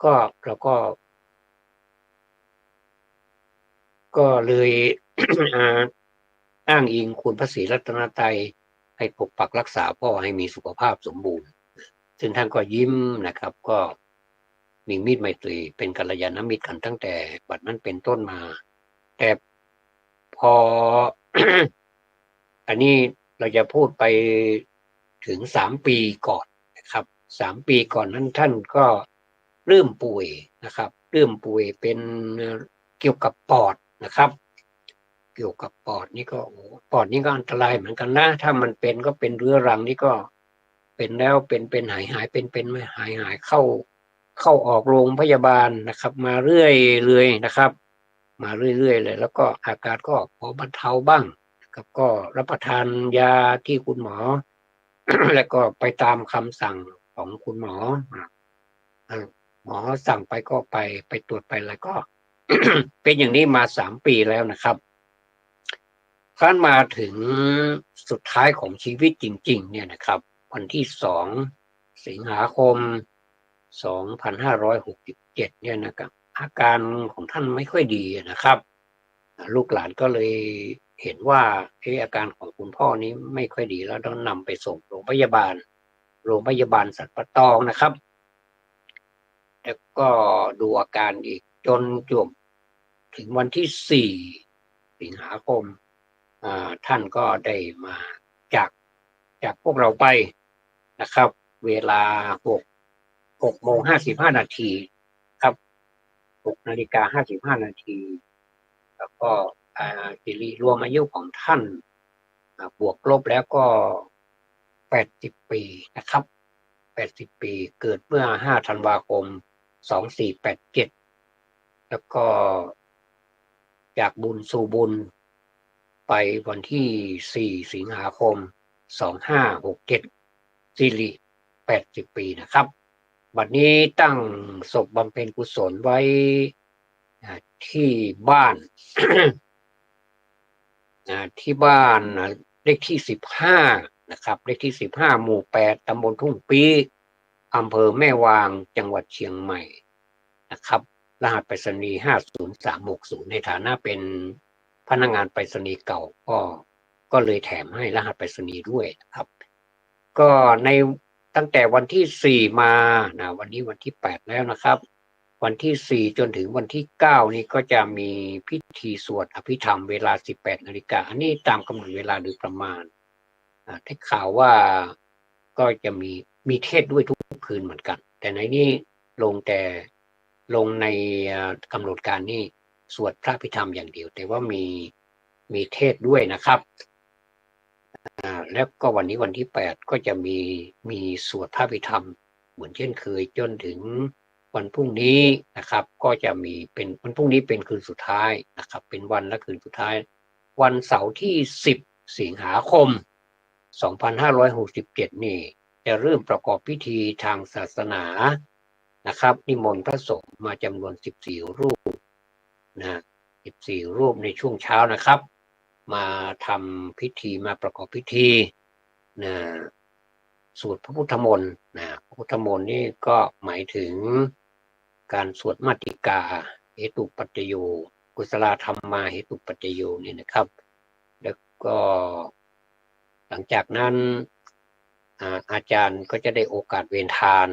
ก็เราก็เลย อ้างอิงคุณพระศรีรัตนตรัยให้ปกปักรักษาพ่อให้มีสุขภาพสมบูรณ์ซึ่งท่านก็ยิ้มนะครับก็มีมิตรไมตรีเป็นกัลยาณมิตรกันตั้งแต่บัดนั้นเป็นต้นมาแต่พอ อันนี้เราจะพูดไปถึง3 ปีก่อนนะครับ3 ปีก่อนนั้นท่านก็เริ่มป่วยนะครับเริ่มป่วยเป็นเกี่ยวกับปอดนะครับเกี่ยวกับปอดนี่ก็ปอดนี่ก็อันตรายเหมือนกันนะถ้ามันเป็นก็เป็นเรื้อรังนี่ก็เป็นแล้วเป็นหายเป็นไม่หายเข้าออกโรงพยาบาลนะครับมาเรื่อยเลยนะครับมาเรื่อยเลยแล้วก็อาการก็พอบรรเทาบ้างนะครับก็รับประทานยาที่คุณหมอ แล้วก็ไปตามคำสั่งของคุณหมอหมอสั่งไปก็ไปตรวจไปแล้วก็ เป็นอย่างนี้มา3 ปีแล้วนะครับขั้นมาถึงสุดท้ายของชีวิตจริงๆเนี่ยนะครับวันที่2 สิงหาคม 2567เนี่ยนะครับอาการของท่านไม่ค่อยดีนะครับลูกหลานก็เลยเห็นว่าอาการของคุณพ่อนี้ไม่ค่อยดีแล้วต้องนำไปส่งโรงพยาบาลสัตว์ปะตองนะครับแล้วก็ดูอาการอีกจนจบถึงวันที่4 สิงหาคมท่านก็ได้มาจากพวกเราไปนะครับเวลา6:55 นาทีครับ6:55 นาที แล้วก็สิริรวมอายุของท่านบวกลบแล้วก็80 ปีนะครับ80 ปีเกิดเมื่อ5 ธันวาคม 2487แล้วก็จากบุญสู่บุญไปวันที่4 สิงหาคม 2567สิริ80 ปีนะครับบัดนี้ตั้งศพบำเพ็ญกุศลไว้ที่บ้าน ที่บ้านเลขที่15นะครับเลขที่15หมู่8ตำบลทุ่งปีอำเภอแม่วางจังหวัดเชียงใหม่นะครับรหัสไปรษณีย์50360ในฐานะเป็นพนักงานไปรษณีย์เก่าก็เลยแถมให้รหัสไปรษณีย์ด้วยนะครับก็ในตั้งแต่วันที่4มาวันนี้วันที่8แล้วนะครับวันที่4จนถึงวันที่9นี้ก็จะมีพิธีสวดอภิธรรมเวลา 18 นาฬิกาอันนี้ตามกำหนดเวลาโดยประมาณได้ข่าวว่าก็จะมีเทศด้วยทุกคืนเหมือนกันแต่ในนี้ลงในกำหนดการนี่สวดพระอภิธรรมอย่างเดียวแต่ว่ามีเทศด้วยนะครับแล้วก็วันนี้วันที่8ก็จะมีสวดพระอภิธรรมเหมือนเช่นเคยจนถึงวันพรุ่งนี้นะครับก็จะมีเป็นวันพรุ่งนี้เป็นคืนสุดท้ายนะครับเป็นวันและคืนสุดท้ายวันเสาร์ที่10 สิงหาคม 2567นี่จะเริ่มประกอบพิธีทางศาสนานะครับนิมนต์พระสงฆ์มาจำนวน14 รูปนะ14 รูปในช่วงเช้านะครับมาทำพิธีมาประกอบพิธีนะสวดพระพุทธมนต์พระพุทธมนต์นี่ก็หมายถึงการสวดมาติกาเหตุปัจจโยกุศลธรรมาเหตุปัจจโยนี่นะครับแล้วก็หลังจากนั้นอาจารย์ก็จะได้โอกาสเวนทาน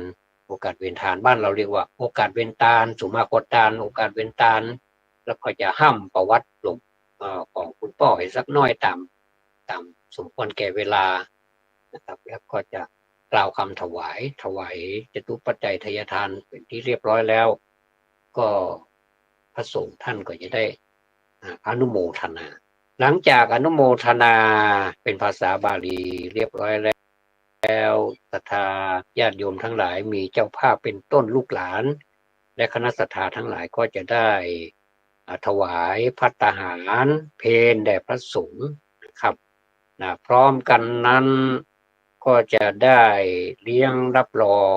บ้านเราเรียกว่าโอกาสเวนทานสุมาโคตานโอกาสเวนทานแล้วก็จะห้ำประวัติหลวงของคุณพ่อให้สักน้อยตามสมควรแก่เวลานะครับแล้วก็จะกล่าวคำถวายจตุปัจจัยทายทานเป็นที่เรียบร้อยแล้วก็พระสงฆ์ท่านก็จะได้อนุโมทนาหลังจากอนุโมทนาเป็นภาษาบาลีเรียบร้อยแล้วศรัทธาญาติโยมทั้งหลายมีเจ้าภาพเป็นต้นลูกหลานและคณะศรัทธาทั้งหลายก็จะได้ถวายภัตตาหารเพลแด่พระสงฆ์นะครับพร้อมกันนั้นก็จะได้เลี้ยงรับรอ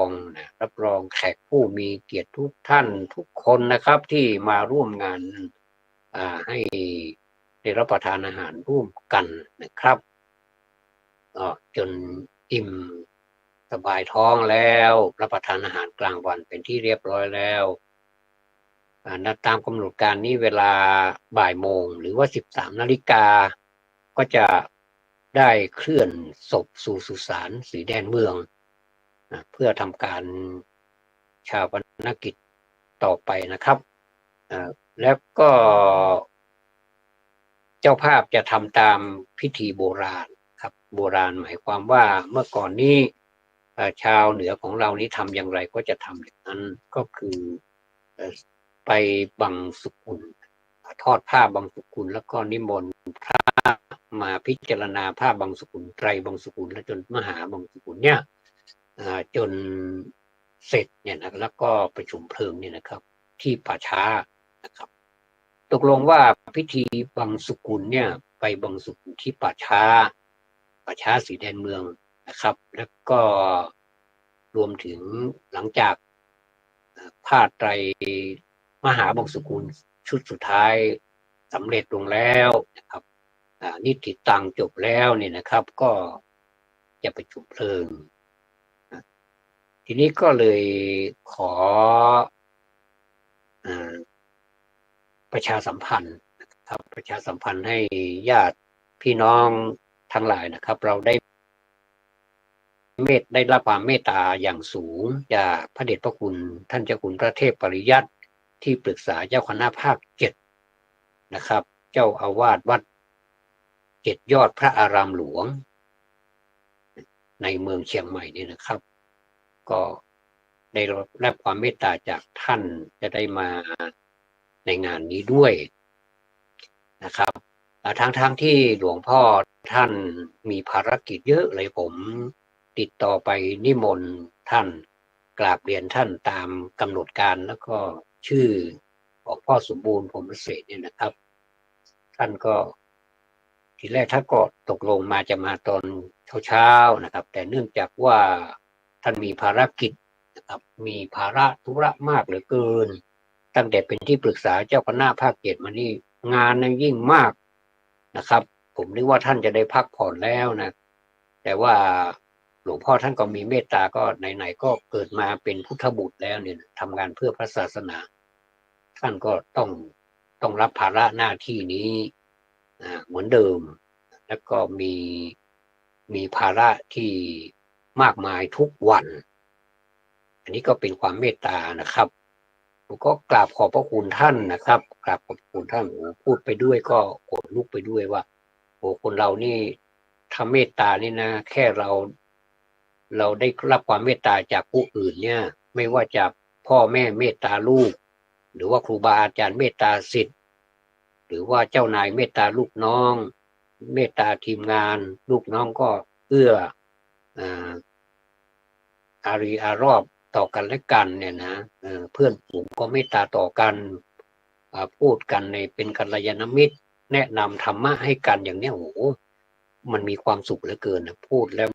งแขกผู้มีเกียรติทุกท่านทุกคนนะครับที่มาร่วมงานให้ได้รับประทานอาหารร่วมกันนะครับจนอิ่มสบายท้องแล้วรับประทานอาหารกลางวันเป็นที่เรียบร้อยแล้วตามกำหนดการนี้เวลาบ่ายโมงหรือว่า 13 นาฬิกาก็จะได้เคลื่อนศพสู่สุสานสีแดนเมืองเพื่อทำการชาปนกิจต่อไปนะครับแล้วก็เจ้าภาพจะทำตามพิธีโบราณครับโบราณหมายความว่าเมื่อก่อนนี้ชาวเหนือของเรานี้ทำอย่างไรก็จะทำอย่างนั้นก็คือไปบังสุกุลทอดผ้าบังสุกุลแล้วก็นิมนต์พระมาพิจารณาผ้าบังสุกุลไตรบังสุกุลและจนมหาบังสุกุลเนี่ยจนเสร็จเนี่ยนะแล้วก็ประชุมเพลิงเนี่ยนะครับที่ป่าช้านะครับตกลงว่าพิธีบังสุกุลเนี่ยไปบังสุกุลที่ป่าช้าสีแดนเมืองนะครับแล้วก็รวมถึงหลังจากผ้าไตรมหาบังสุกุลชุดสุดท้ายสำเร็จลงแล้วนะครับนิติตังจบแล้วเนี่ยนะครับก็จะประชุมเพลิงทีนี้ก็เลยขอประชาสัมพันธ์นะครับประชาสัมพันธ์ให้ญาติพี่น้องทั้งหลายนะครับเราได้รับความเมตตาอย่างสูงจากพระเดชพระคุณท่านเจ้าคุณพระเทพปริยัติที่ปรึกษาเจ้าคณะภาค7นะครับเจ้าอาวาสวัด7 ยอดพระอารามหลวงในเมืองเชียงใหม่นี่นะครับก็ได้รับความเมตตาจากท่านจะได้มาในงานนี้ด้วย นะครับทั้งที่หลวงพ่อท่านมีภารกิจเยอะเลยผมติดต่อไปนิมนต์ท่านกราบเรียนท่านตามกำหนดการแล้วก็ชื่อของพ่อสมบูรณ์พรหมเสถีเนี่ยนะครับท่านก็ทีแรกท่านก็ตกลงมาจะมาตอนเช้าๆนะครับแต่เนื่องจากว่าท่านมีภารกิจนะครับมีภาระธุระมากเหลือเกินตั้งแต่เป็นที่ปรึกษาเจ้าคณะภาค7มานี่งานนั้นยิ่งมากนะครับผมนึกว่าท่านจะได้พักผ่อนแล้วนะแต่ว่าหลวงพ่อท่านก็มีเมตตาก็ไหนๆก็เกิดมาเป็นพุทธบุตรแล้วเนี่ยทำงานเพื่อพระศาสนาท่านก็ต้องรับภาระหน้าที่นี้เหมือนเดิมแล้วก็มีภาระที่มากมายทุกวันอันนี้ก็เป็นความเมตตานะครับผมก็กราบขอบพระคุณท่านนะครับกราบขอบคุณท่านพูดไปด้วยก็ขนลุกไปด้วยว่าโอ้คนเรานี่ทำเมตตานี่นะแค่เราได้รับความเมตตาจากผู้อื่นเนี่ยไม่ว่าจากพ่อแม่เมตตาลูกหรือว่าครูบาอาจารย์เมตตาศิษย์หรือว่าเจ้านายเมตตาลูกน้องเมตตาทีมงานลูกน้องก็เอื้ออารีอารอบต่อกันและกันเนี่ยนะเพื่อนฝูงก็เมตตาต่อกันพูดกันในเป็นกัลยาณมิตรแนะนำธรรมะให้กันอย่างเนี้ยโอ้โหมันมีความสุขเหลือเกินนะพูดแล้ว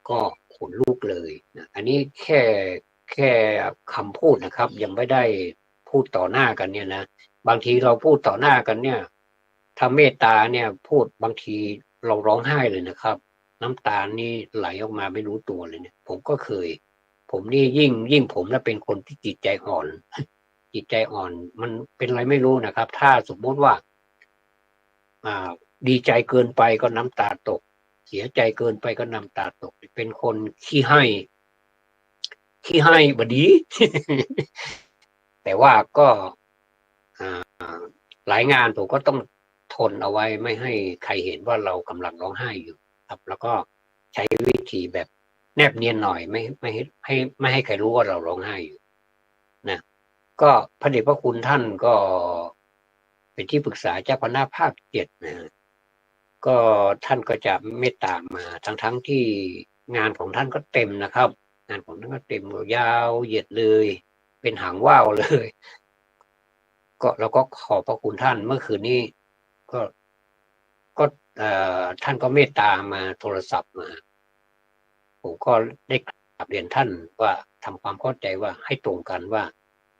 ก็ขนลุกเลยนะอันนี้แค่คำพูดนะครับยังไม่ได้พูดต่อหน้ากันเนี่ยนะบางทีเราพูดต่อหน้ากันเนี่ยถ้าเมตตาเนี่ยพูดบางทีเราร้องไห้เลยนะครับน้ำตานี่ไหลออกมาไม่รู้ตัวเลยเนี่ยผมก็เคยผมนี่ยิ่งผมนะเป็นคนที่จิตใจอ่อนจิตใจอ่อนมันเป็นอะไรไม่รู้นะครับถ้าสมมติว่าดีใจเกินไปก็น้ำตาตกเสียใจเกินไปก็น้ำตาตกเป็นคนขี้ให้บดี แต่ว่าก็หลายงานผมก็ต้องทนเอาไว้ไม่ให้ใครเห็นว่าเรากำลังร้องไห้อยู่ครับแล้วก็ใช้วิธีแบบแนบเนียนหน่อยไม่ให้ใครรู้ว่าเราร้องไห้อยู่นะก็พระเดชพระคุณท่านก็เป็นที่ปรึกษาเจ้าคณะภาค7นะก็ท่านก็จะเมตตามาทั้งที่งานของท่านก็เต็มนะครับงานของท่านก็เต็มยาวเหยียดเลยเป็นหางว่าวเลยก็เราก็ขอบพระคุณท่านเมื่อคืนนี้ก็ท่านก็เมตตามาโทรศัพท์มาผมก็ได้กราบเรียนท่านว่าทำความเข้าใจว่าให้ตรงกันว่า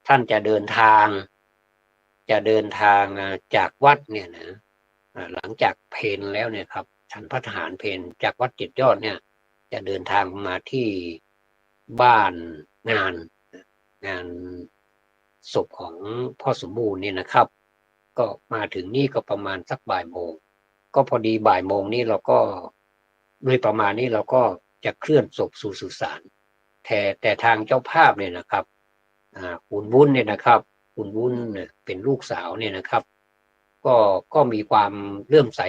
ท่านจะเดินทางจากวัดเนี่ยนะหลังจากเพลแล้วเนี่ยครับฉันพระทหารเพลจากวัด7 ยอดเนี่ยจะเดินทางมาที่บ้านงานศพของพ่อสมบูรณ์เนี่ยนะครับก็มาถึงนี่ก็ประมาณสักบ่ายโมงก็พอดีบ่ายโมงนี่เราก็โดยประมาณนี้เราก็จะเคลื่อนศพสู่สุสานแต่ทางเจ้าภาพเนี่ยนะครับคุณวุ้นเนี่ยนะครับคุณวุ้นเป็นลูกสาวเนี่ยนะครับก็มีความเลื่อมใส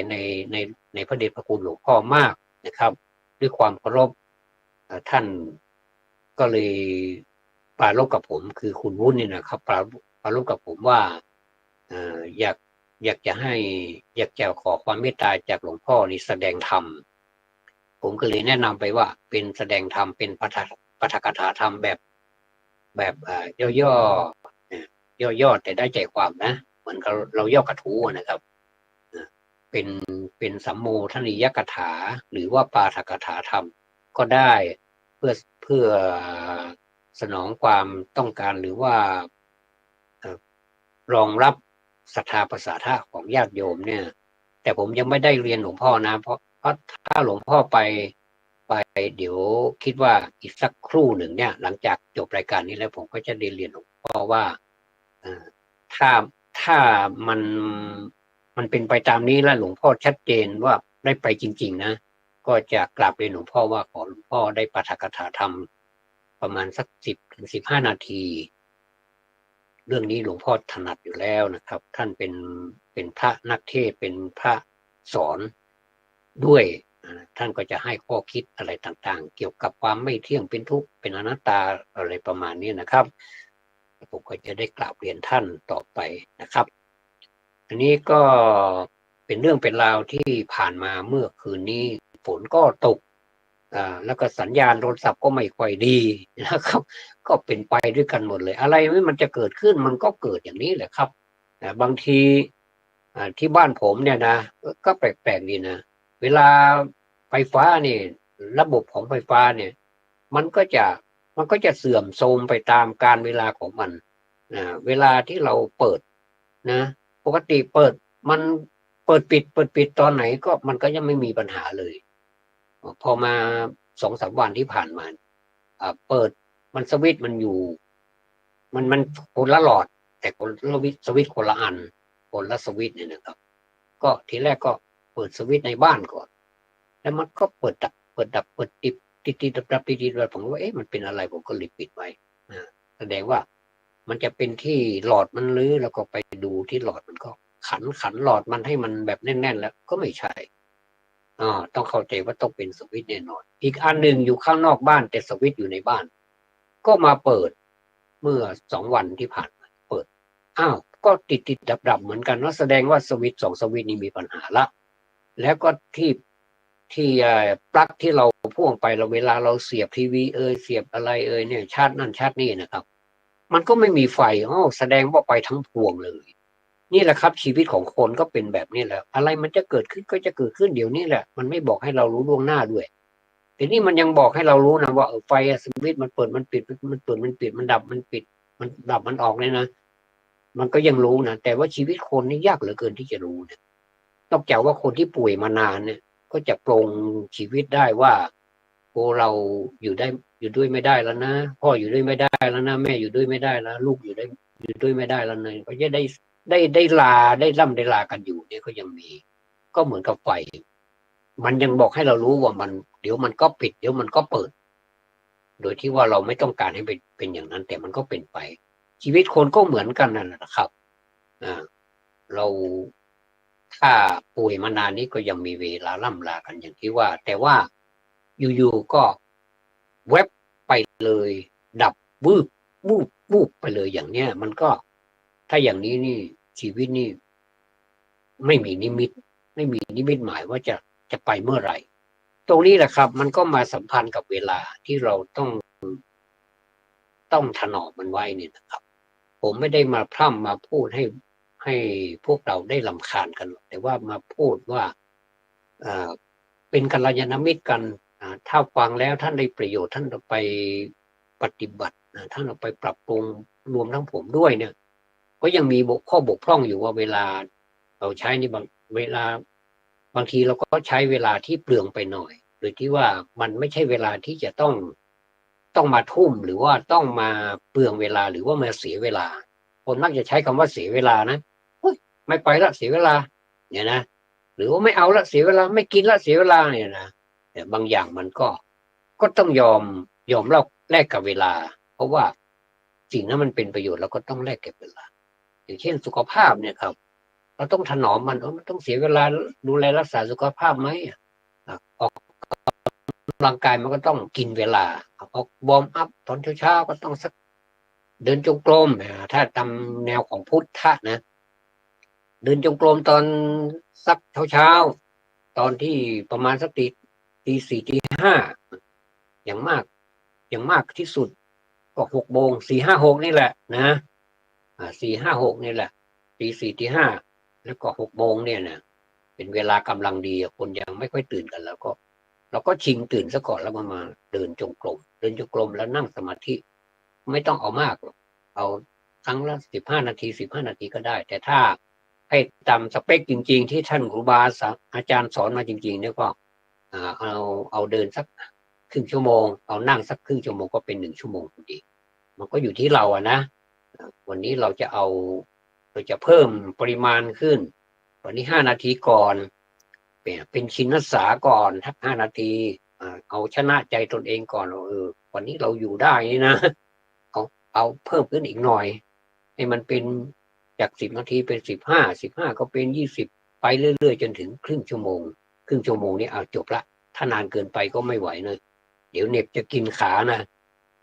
ในพระเดชพระคุณหลวงพ่อมากนะครับด้วยความเคารพท่านก็เลยปรารภกับผมคือคุณวุ้นเนี่ยนะครับปรารภกับผมว่าอยากจะขอความเมตตาจากหลวงพ่อนี่แสดงธรรมผมก็เลยแนะนำไปว่าเป็นแสดงธรรมเป็นปาฐกถาธรรมแบบย่อแต่ได้ใจความนะเหมือนกับเราย่อกระทู้นะครับเป็นสัมโมทนียกถาหรือว่าปาฐกถาธรรมก็ได้เพื่อสนองความต้องการหรือว่ารองรับศรัทธาประสาทะของญาติโยมเนี่ยแต่ผมยังไม่ได้เรียนหลวงพ่อนะเพราะถ้าหลวงพ่อไปเดี๋ยวคิดว่าอีกสักครู่หนึ่งเนี่ยหลังจากจบรายการนี้แล้วผมก็จะเรียนหลวงพ่อว่าถ้าถ้ามันเป็นไปตามนี้แล้วหลวงพ่อชัดเจนว่าได้ไปจริงๆนะก็จะกราบเรียนหลวงพ่อว่าขอหลวงพ่อได้ปาฐกถาธรรมประมาณสัก10 ถึง 15 นาทีเรื่องนี้หลวงพ่อถนัดอยู่แล้วนะครับท่านเป็นพระนักเทศเป็นพระสอนด้วยท่านก็จะให้ข้อคิดอะไรต่างๆเกี่ยวกับความไม่เที่ยงเป็นทุกข์เป็นอนัตตาอะไรประมาณนี้นะครับผมก็จะได้กราบเรียนท่านต่อไปนะครับ อันนี้ก็เป็นเรื่องเป็นราวที่ผ่านมาเมื่อคืนนี้ฝนก็ตกแล้วก็สัญญาณโทรศัพท์ก็ไม่ค่อยดีนะครับก็เป็นไปด้วยกันหมดเลยอะไรมันจะเกิดขึ้นมันก็เกิดอย่างนี้แหละครับบางทีที่บ้านผมเนี่ยนะก็แปลกๆดีนะเวลาไฟฟ้าเนี่ยระบบของไฟฟ้าเนี่ยมันก็จะเสื่อมโทรมไปตามกาลเวลาของมันเวลาที่เราเปิดนะปกติมันเปิดปิดตอนไหนก็มันก็ยังไม่มีปัญหาเลยพอมา2-3 วันที่ผ่านมาเปิดมันสวิตช์มันอยู่มันคนละหลอดแต่คนละสวิตช์คนละอันคนละสวิตช์เนี่ยนะครับก็ทีแรกก็เปิดสวิตช์ในบ้านก่อนแล้วมันก็เปิดดับเปิดติดดับผมว่ามันเป็นอะไรผมก็รีบปิดไว้แสดงว่ามันจะเป็นที่หลอดมันรื้อแล้วก็ไปดูที่หลอดมันก็ขันหลอดมันให้มันแบบแน่นๆแล้วก็ไม่ใช่ต้องเข้าใจว่าต้องเป็นสวิตช์แน่นอนอีกอันหนึ่งอยู่ข้างนอกบ้านแต่สวิตช์อยู่ในบ้านก็มาเปิดเมื่อ2 วันที่ผ่านมาเปิดก็ติดดับเหมือนกันว่าแสดงว่าสวิตช์2 สวิตช์นี้มีปัญหาละแล้วก็ที่ปลั๊กที่เราพ่วงไปเราเวลาเราเสียบทีวีเสียบอะไรเนี่ยชาร์จนั่นชาร์จนี่นะครับมันก็ไม่มีไฟแสดงว่าไปทั้งพวงเลยนี่แหละครับชีวิตของคนก็เป็นแบบนี้แหละอะไรมันจะเกิดขึ้นก็จะเกิดขึ้นเดี๋ยวนี้แหละมันไม่บอกให้เรารู้ล่วงหน้าด้วยแต่นี่มันยังบอกให้เรารู้นะว่าไฟสวิตช์มันเปิดมันปิดมันเปิดมันปิดมันดับมันปิดมันดับมันออกเลยนะมันก็ยังรู้นะแต่ว่าชีวิตคนนี่ยากเหลือเกินที่จะรู้เนี่ยนอกจากว่าคนที่ป่วยมานานเนี่ยก็จะปรงชีวิตได้ว่าเราอยู่ด้วยไม่ได้แล้วนะพ่ออยู่ด้วยไม่ได้แล้วนะแม่อยู่ด้วยไม่ได้แล้วลูกอยู่ด้วยไม่ได้แล้วเนยก็จะได้ลาได้ลากันอยู่เนี่ยก็ยังมีก็เหมือนกับไฟมันยังบอกให้เรารู้ว่ามันเดี๋ยวมันก็ปิดเดี๋ยวมันก็เปิดโดยที่ว่าเราไม่ต้องการให้เป็นอย่างนั้นแต่มันก็เป็นไปชีวิตคนก็เหมือนกันนั่นแหละครับเราถ้าป่วยมานานนี้ก็ยังมีเวลาล่ำลากันอย่างที่ว่าแต่ว่าอยู่ๆก็เว็บไปเลยดับวูบไปเลยอย่างเนี้ยมันก็ถ้าอย่างนี้นี่ชีวิตนี่ไม่มีนิมิตหมายว่าจะไปเมื่อไหร่ตรงนี้แหละครับมันก็มาสัมพันธ์กับเวลาที่เราต้องถนอมมันไว้เนี่ยนะครับผมไม่ได้มาพร่ำมาพูดให้พวกเราได้รำคาญกันหรอกแต่ว่ามาพูดว่าเป็นกัลยาณมิตรกันถ้าฟังแล้วท่านได้ประโยชน์ท่านไปปฏิบัติท่านเอาไปปรับปรุงรวมทั้งผมด้วยเนี่ยก็ยังมีข้อบกพร่องอยู่ว่าเวลาเราใช้นี่บางทีเราก็ใช้เวลาที่เปลืองไปหน่อยโดยที่ว่ามันไม่ใช่เวลาที่จะต้องมาทุ่มหรือว่าต้องมาเปลืองเวลาหรือว่ามาเสียเวลาคนมักจะใช้คำว่าเสียเวลานะไม่ไปละเสียเวลาเนี่ยนะหรือว่าไม่เอาละเสียเวลาไม่กินละเสียเวลาเนี่ยนะแต่บางอย่างมันก็ต้องยอมแลกกับเวลาเพราะว่าสิ่งนั้นมันเป็นประโยชน์เราก็ต้องแลกกับเวลาอย่างเช่นสุขภาพเนี่ยครับเราต้องถนอมมันต้องเสียเวลาดูแลรักษาสุขภาพไหมออกร่างกายมันก็ต้องกินเวลาออกวอร์มอัพตอนเช้าก็ต้องสักเดินจงกรมถ้าตามแนวของพุทธะนะเดินจงกรมตอนสักเช้าตอนที่ประมาณสักตี 4 ตี 5อย่างมากที่สุดก็6 โมง4-5-6นี่แหละนะ4-5-6นี่แหละตี 4 ตี 5แล้วก็6 โมงเนี่ยนะเป็นเวลากำลังดีคนยังไม่ค่อยตื่นกันแล้วก็เราก็ชิงตื่นซะก่อนแล้วมาเดินจงกรมแล้วนั่งสมาธิไม่ต้องเอามากหรอกเอาครั้งละ15 นาที15 นาทีก็ได้แต่ถ้าให้ตามสเปคจริงๆที่ท่านครูบาอาจารย์สอนมาจริงๆเนี่ยก็เอาเดินสักครึ่งชั่วโมงเอานั่งสักครึ่งชั่วโมงก็เป็น1 ชั่วโมงพอดีมันก็อยู่ที่เรานะวันนี้เราจะเพิ่มปริมาณขึ้นวันนี้5 นาทีก่อนเป็นชินนัสสาก่อนทัก5 นาทีเอาชนะใจตนเองก่อนวันนี้เราอยู่ได้นี่นะเอาเพิ่มขึ้นอีกหน่อยให้มันเป็นจาก10 นาทีเป็น15ก็เป็น20ไปเรื่อยๆจนถึงครึ่งชั่วโมงนี่เอาจบละถ้านานเกินไปก็ไม่ไหวเลยเดี๋ยวเหน็บจะกินขานะ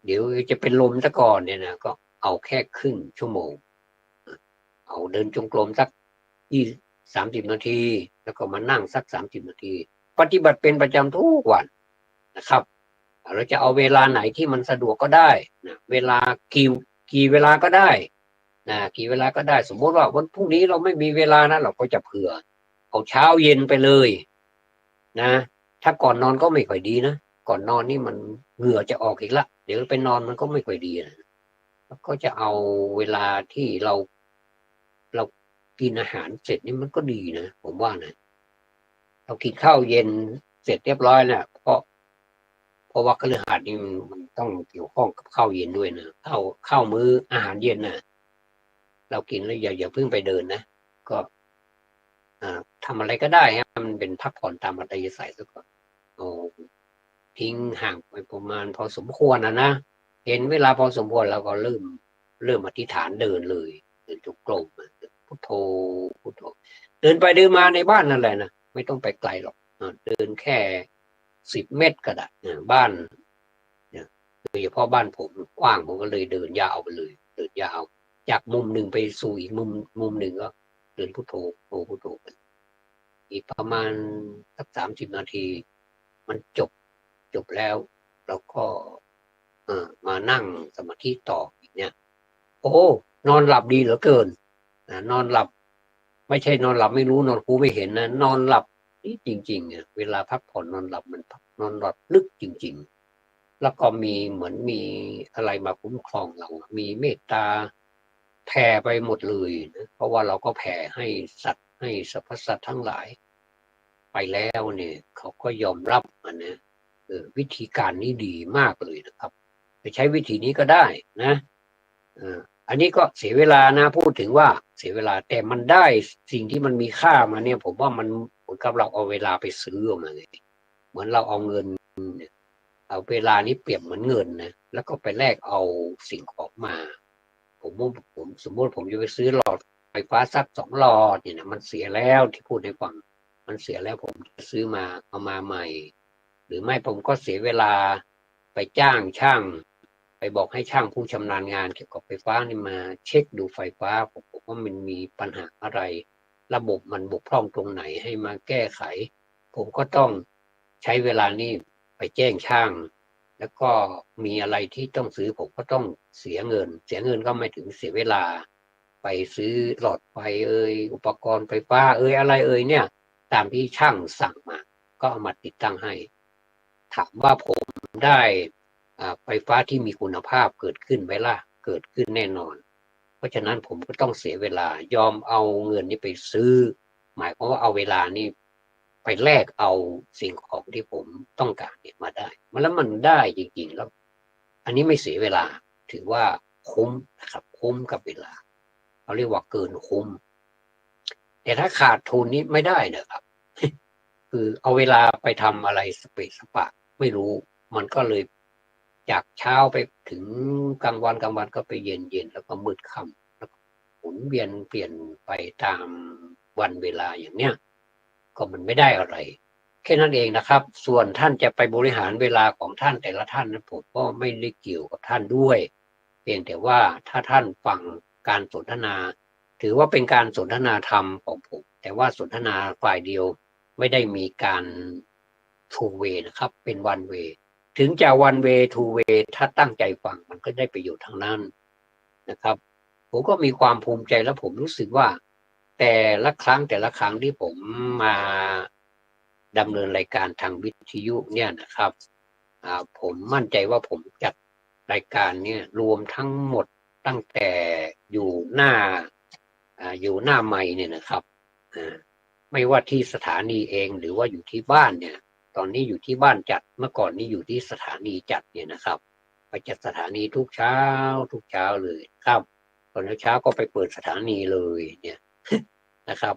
เดี๋ยวจะเป็นลมซะก่อนเนี่ยนะก็เอาแค่ครึ่งชั่วโมงเอาเดินจงกรมสัก 30 นาทีแล้วก็มานั่งสัก30 นาทีปฏิบัติเป็นประจำทุกวันนะครับเราจะเอาเวลาไหนที่มันสะดวกก็ได้นะเวลากี่เวลาก็ได้นะกี่เวลาก็ได้สมมติว่าวันพรุ่งนี้เราไม่มีเวลานะเราก็จะเผื่อเอาเช้าเย็นไปเลยนะถ้าก่อนนอนก็ไม่ค่อยดีนะก่อนนอนนี่มันเหงื่อจะออกอีกละเดี๋ยวไปนอนมันก็ไม่ค่อยดีนะแล้วก็จะเอาเวลาที่เรากินอาหารเสร็จนี่มันก็ดีนะผมว่านะเรากินข้าวเย็นเสร็จเรียบร้อยแล้วเพราะว่าคฤหัสถ์นี่มันต้องเกี่ยวข้องกับข้าวเย็นด้วยนะข้าวมื้ออาหารเย็นนะเรากินแล้วอย่าเพิ่งไปเดินนะก็ทำอะไรก็ได้ฮะมันเป็นพักผ่อนตามอัธยาศัยซะก่อนทิ้งห่างไปประมาณพอสมควรนะเห็นเวลาพอสมควรแล้วก็เริ่มอธิษฐานเดินเลยเดินจงกรมพุทโธพุทโธเดินไปเดินมาในบ้านนั่นแหละนะไม่ต้องไปไกลหรอกเดินแค่10 เมตรก็ได้บ้านโดยเฉพาะบ้านผมกว้างผมก็เลยเดินยาวไปเลยเดินยาวจากมุมหนึ่งไปสู่อีกมุมหนึ่งก็เดินพุทโธพุทโธไปอีกประมาณสัก30 นาทีมันจบแล้วเราก็มานั่งสมาธิต่ออีกเนี่ยโอ้นอนหลับดีเหลือเกินนอนหลับไม่ใช่นอนหลับไม่รู้นอนกูไม่เห็นนะนอนหลับนี่จริงๆเวลาพักผ่อนนอนหลับมันนอนหลับลึกจริงๆแล้วก็มีเหมือนมีอะไรมาคุ้มครองเรามีเมตตาแผ่ไปหมดเลยนะเพราะว่าเราก็แผ่ให้สัตว์ให้สรรพสัตว์ทั้งหลายไปแล้วเนี่ยเขาก็ยอมรับนะวิธีการนี้ดีมากเลยนะครับไปใช้วิธีนี้ก็ได้นะอันนี้ก็เสียเวลานะพูดถึงว่าเสียเวลาแต่มันได้สิ่งที่มันมีค่ามาเนี่ยผมว่ามันเหมือนกับเราเอาเวลาไปซื้อมาเลยเหมือนเราเอาเงินเอาเวลานี้เปรียบเหมือนเงินนะแล้วก็ไปแลกเอาสิ่งของมาผมสมมติผมจะไปซื้อหลอดไฟฟ้าสัก2 หลอดเนี่ยนะมันเสียแล้วที่พูดให้ฟังมันเสียแล้วผมจะซื้อมาเอามาใหม่หรือไม่ผมก็เสียเวลาไปจ้างช่างไปบอกให้ช่างผู้ชำนาญงานเกี่ยวกับไฟฟ้านี่มาเช็คดูไฟฟ้าผมว่ามันมีปัญหาอะไรระบบมันบกพร่องตรงไหนให้มาแก้ไขผมก็ต้องใช้เวลานี้ไปแจ้งช่างแล้วก็มีอะไรที่ต้องซื้อผมก็ต้องเสียเงินก็ไม่ถึงเสียเวลาไปซื้อหลอดไฟอุปกรณ์ไฟฟ้าอะไรเนี่ยตามที่ช่างสั่งมาก็เอามาติดตั้งให้ถามว่าผมได้ไฟฟ้าที่มีคุณภาพเกิดขึ้นไหมล่ะเกิดขึ้นแน่นอนเพราะฉะนั้นผมก็ต้องเสียเวลายอมเอาเงินนี้ไปซื้อหมายความว่าเอาเวลานี้ไปแลกเอาสิ่งของที่ผมต้องการเนี่ยมาได้แล้วมันได้จริงๆแล้วอันนี้ไม่เสียเวลาถือว่าคุ้มนะครับคุ้มกับเวลาเขาเรียกว่าเกินคุ้มแต่ถ้าขาดทุนนี้ไม่ได้นะครับคือเอาเวลาไปทำอะไรสเปะสปะไม่รู้มันก็เลยจากเช้าไปถึงกลางวันก็ไปเย็นแล้วก็มืดค่ำแล้วหมุนเวียนเปลี่ยนไปตามวันเวลาอย่างเนี้ยก็มันไม่ได้อะไรแค่นั้นเองนะครับส่วนท่านจะไปบริหารเวลาของท่านแต่ละท่านนั้นผมก็ไม่ได้เกี่ยวกับท่านด้วยเพียงแต่ว่าถ้าท่านฟังการสนทนาถือว่าเป็นการสนทนาธรรมของผมแต่ว่าสนทนาฝ่ายเดียวไม่ได้มีการ two way นะครับเป็น one way ถึงจะ one way two way ถ้าตั้งใจฟังมันก็ได้ประโยชน์ทั้งนั้นนะครับผมก็มีความภูมิใจและผมรู้สึกว่าแต่ละครั้งที่ผมมาดำเนินรายการทางวิทยุเนี่ยนะครับผมมั่นใจว่าผมจัดรายการเนี่ยรวมทั้งหมดตั้งแต่อยู่หน้าไมค์เนี่ยนะครับไม่ว่าที่สถานีเองหรือว่าอยู่ที่บ้านเนี่ยตอนนี้อยู่ที่บ้านจัดเมื่อก่อนนี้อยู่ที่สถานีจัดเนี่ยนะครับไปจัดสถานีทุกเช้าเลยครับตอนเช้าก็ไปเปิดสถานีเลยเนี่ยนะครับ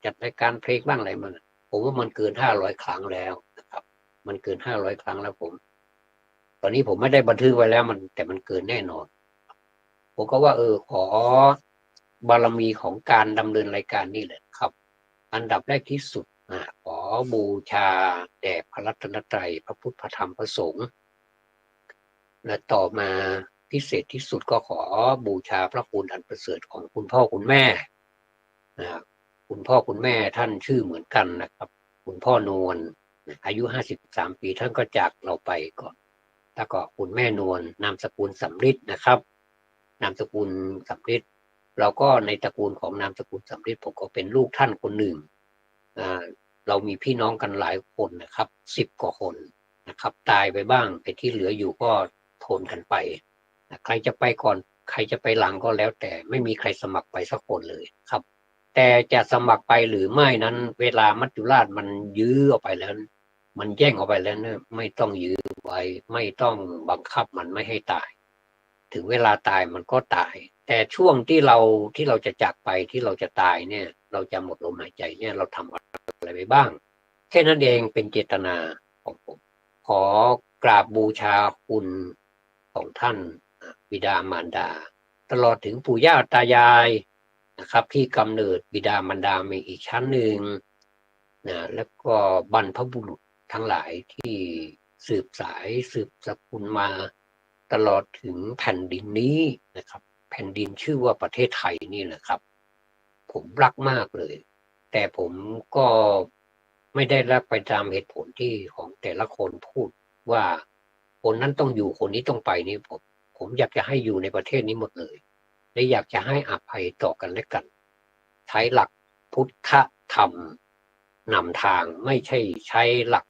จัดรายการเพลงบ้างอะไรบ้างผมว่ามันเกิน500 ครั้งแล้วนะครับมันเกิน500 ครั้งแล้วตอนนี้ผมไม่ได้บันทึกไว้แล้วแต่มันเกินแน่นอนผมก็ว่าขอบารมีของการดำเนินรายการนี่แหละครับอันดับแรกที่สุดขอบูชาแด่พระรัตนตรัยพระพุทธพระธรรมพระสงฆ์และต่อมาพิเศษที่สุดก็ขอบูชาพระคุณอันประเสริฐของคุณพ่อคุณแม่ คุณพ่อคุณแม่ท่านชื่อเหมือนกันนะครับคุณพ่อนวลอายุ53 ปีท่านก็จากเราไปก่อนแล้วก็คุณแม่นวลนามสกุลสำริดนะครับนามสกุลสำริดเราก็ในตระกูลของนามสกุลสำริดผมก็เป็นลูกท่านคนหนึ่งเรามีพี่น้องกันหลายคนนะครับ10 กว่าคนนะครับตายไปบ้างแต่ที่เหลืออยู่ก็ทนกันไปใครจะไปก่อนใครจะไปหลังก็แล้วแต่ไม่มีใครสมัครไปสักคนเลยครับแต่จะสมัครไปหรือไม่นั้นเวลามัจจุราชมันยื้อออกไปแล้วมันแย่งออกไปแล้วเนี่ยไม่ต้องยื้อไว้ไม่ต้องบังคับมันไม่ให้ตายถึงเวลาตายมันก็ตายแต่ช่วงที่เราจะจากไปที่เราจะตายเนี่ยเราจะหมดลมหายใจเนี่ยเราทำอะไรไปบ้างแค่นั้นเองเป็นเจตนาของผมขอกราบบูชาคุณของท่านบิดามารดาตลอดถึงปู่ย่าตายายนะครับที่กำเนิดบิดามารดามีอีกชั้นหนึ่งนะแล้วก็บรรพบุรุษทั้งหลายที่สืบสายสืบสกุลมาตลอดถึงแผ่นดินนี้นะครับแผ่นดินชื่อว่าประเทศไทยนี่แหละครับผมรักมากเลยแต่ผมก็ไม่ได้รับไปตามเหตุผลที่ของแต่ละคนพูดว่าคนนั้นต้องอยู่คนนี้ต้องไปนี่ผมอยากจะให้อยู่ในประเทศนี้หมดเลยและอยากจะให้อภัยต่อกันและกันใช้หลักพุทธธรรมนำทางไม่ใช่ใช้หลัก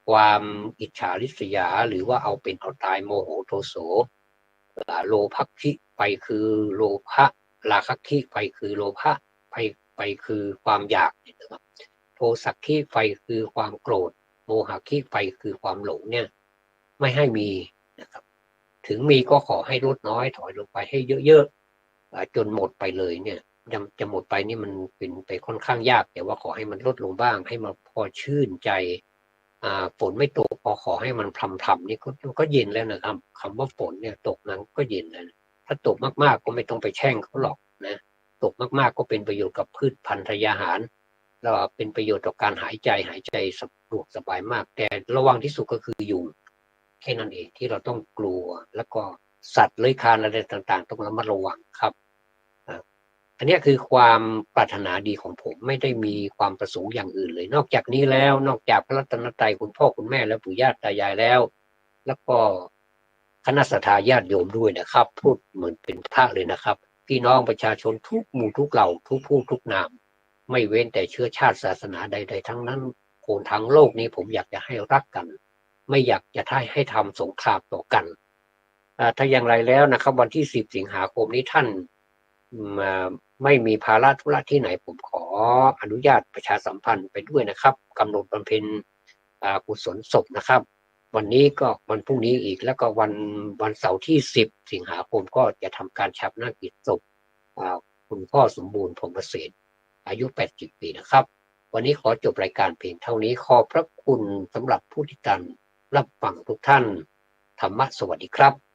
ความอิจฉาริษยาหรือว่าเอาเป็นเอาตายโมโหโทโสโลภคิไปคือโลภะราคะคิไปคือโลภะไปคือความอยากนะครับโทสักคิไปคือความโกรธโมหะคิไปคือความหลงเนี่ยไม่ให้มีนะครับถึงมีก็ขอให้ลดน้อยถอยลงไปให้เยอะๆจนหมดไปเลยเนี่ยจะหมดไปนี่มันเป็นไปค่อนข้างยากแต่ว่าขอให้มันลดลงบ้างให้มันพอชื่นใจฝนไม่ตกพอขอให้มันพรำๆนี่ก็เย็นแล้วนะครับคำว่าฝนเนี่ยตกนั้นก็เย็นแล้วถ้าตกมากๆก็ไม่ต้องไปแช่งเขาหรอกนะตกมากๆก็เป็นประโยชน์กับพืชพันธุ์ทายาหารแล้วเป็นประโยชน์ต่อการหายใจสะดวกสบายมากแต่ระวังที่สุดก็คือยุงแค่นั้นเองที่เราต้องกลัวแล้วก็สัตว์เลื้อยคลานอะไรต่างๆต้องระมัดระวังครับอันนี้คือความปรารถนาดีของผมไม่ได้มีความประสงค์อย่างอื่นเลยนอกจากนี้แล้วนอกจากพระรัตนตรัยคุณพ่อคุณแม่และปู่ย่าตายายแล้วก็คณะสัตยาติโยมด้วยนะครับพูดเหมือนเป็นพระเลยนะครับพี่น้องประชาชนทุกหมู่ทุกเหล่าทุกผู้ทุกนามไม่เว้นแต่เชื้อชาติศาสนาใดๆทั้งนั้นคนทั้งโลกนี้ผมอยากจะให้รักกันไม่อยากจะให้ทำสงครามต่อกันถ้าอย่างไรแล้วนะครับวันที่10 สิงหาคมนี้ท่านไม่มีภาระธุระที่ไหนผมขออนุญาตประชาสัมพันธ์ไปด้วยนะครับกำหนดบำเพ็ญกุศลศพนะครับวันนี้ก็วันพรุ่งนี้อีกแล้วก็วันเสาร์ที่10 สิงหาคมก็จะทำการฌาปนกิจศพคุณพ่อสมบูรณ์พรหมเสนอายุ80 ปีนะครับวันนี้ขอจบรายการเพียงเท่านี้ขอบพระคุณสำหรับผู้ที่ติดตามรับฟังทุกท่านธรรมะสวัสดีครับ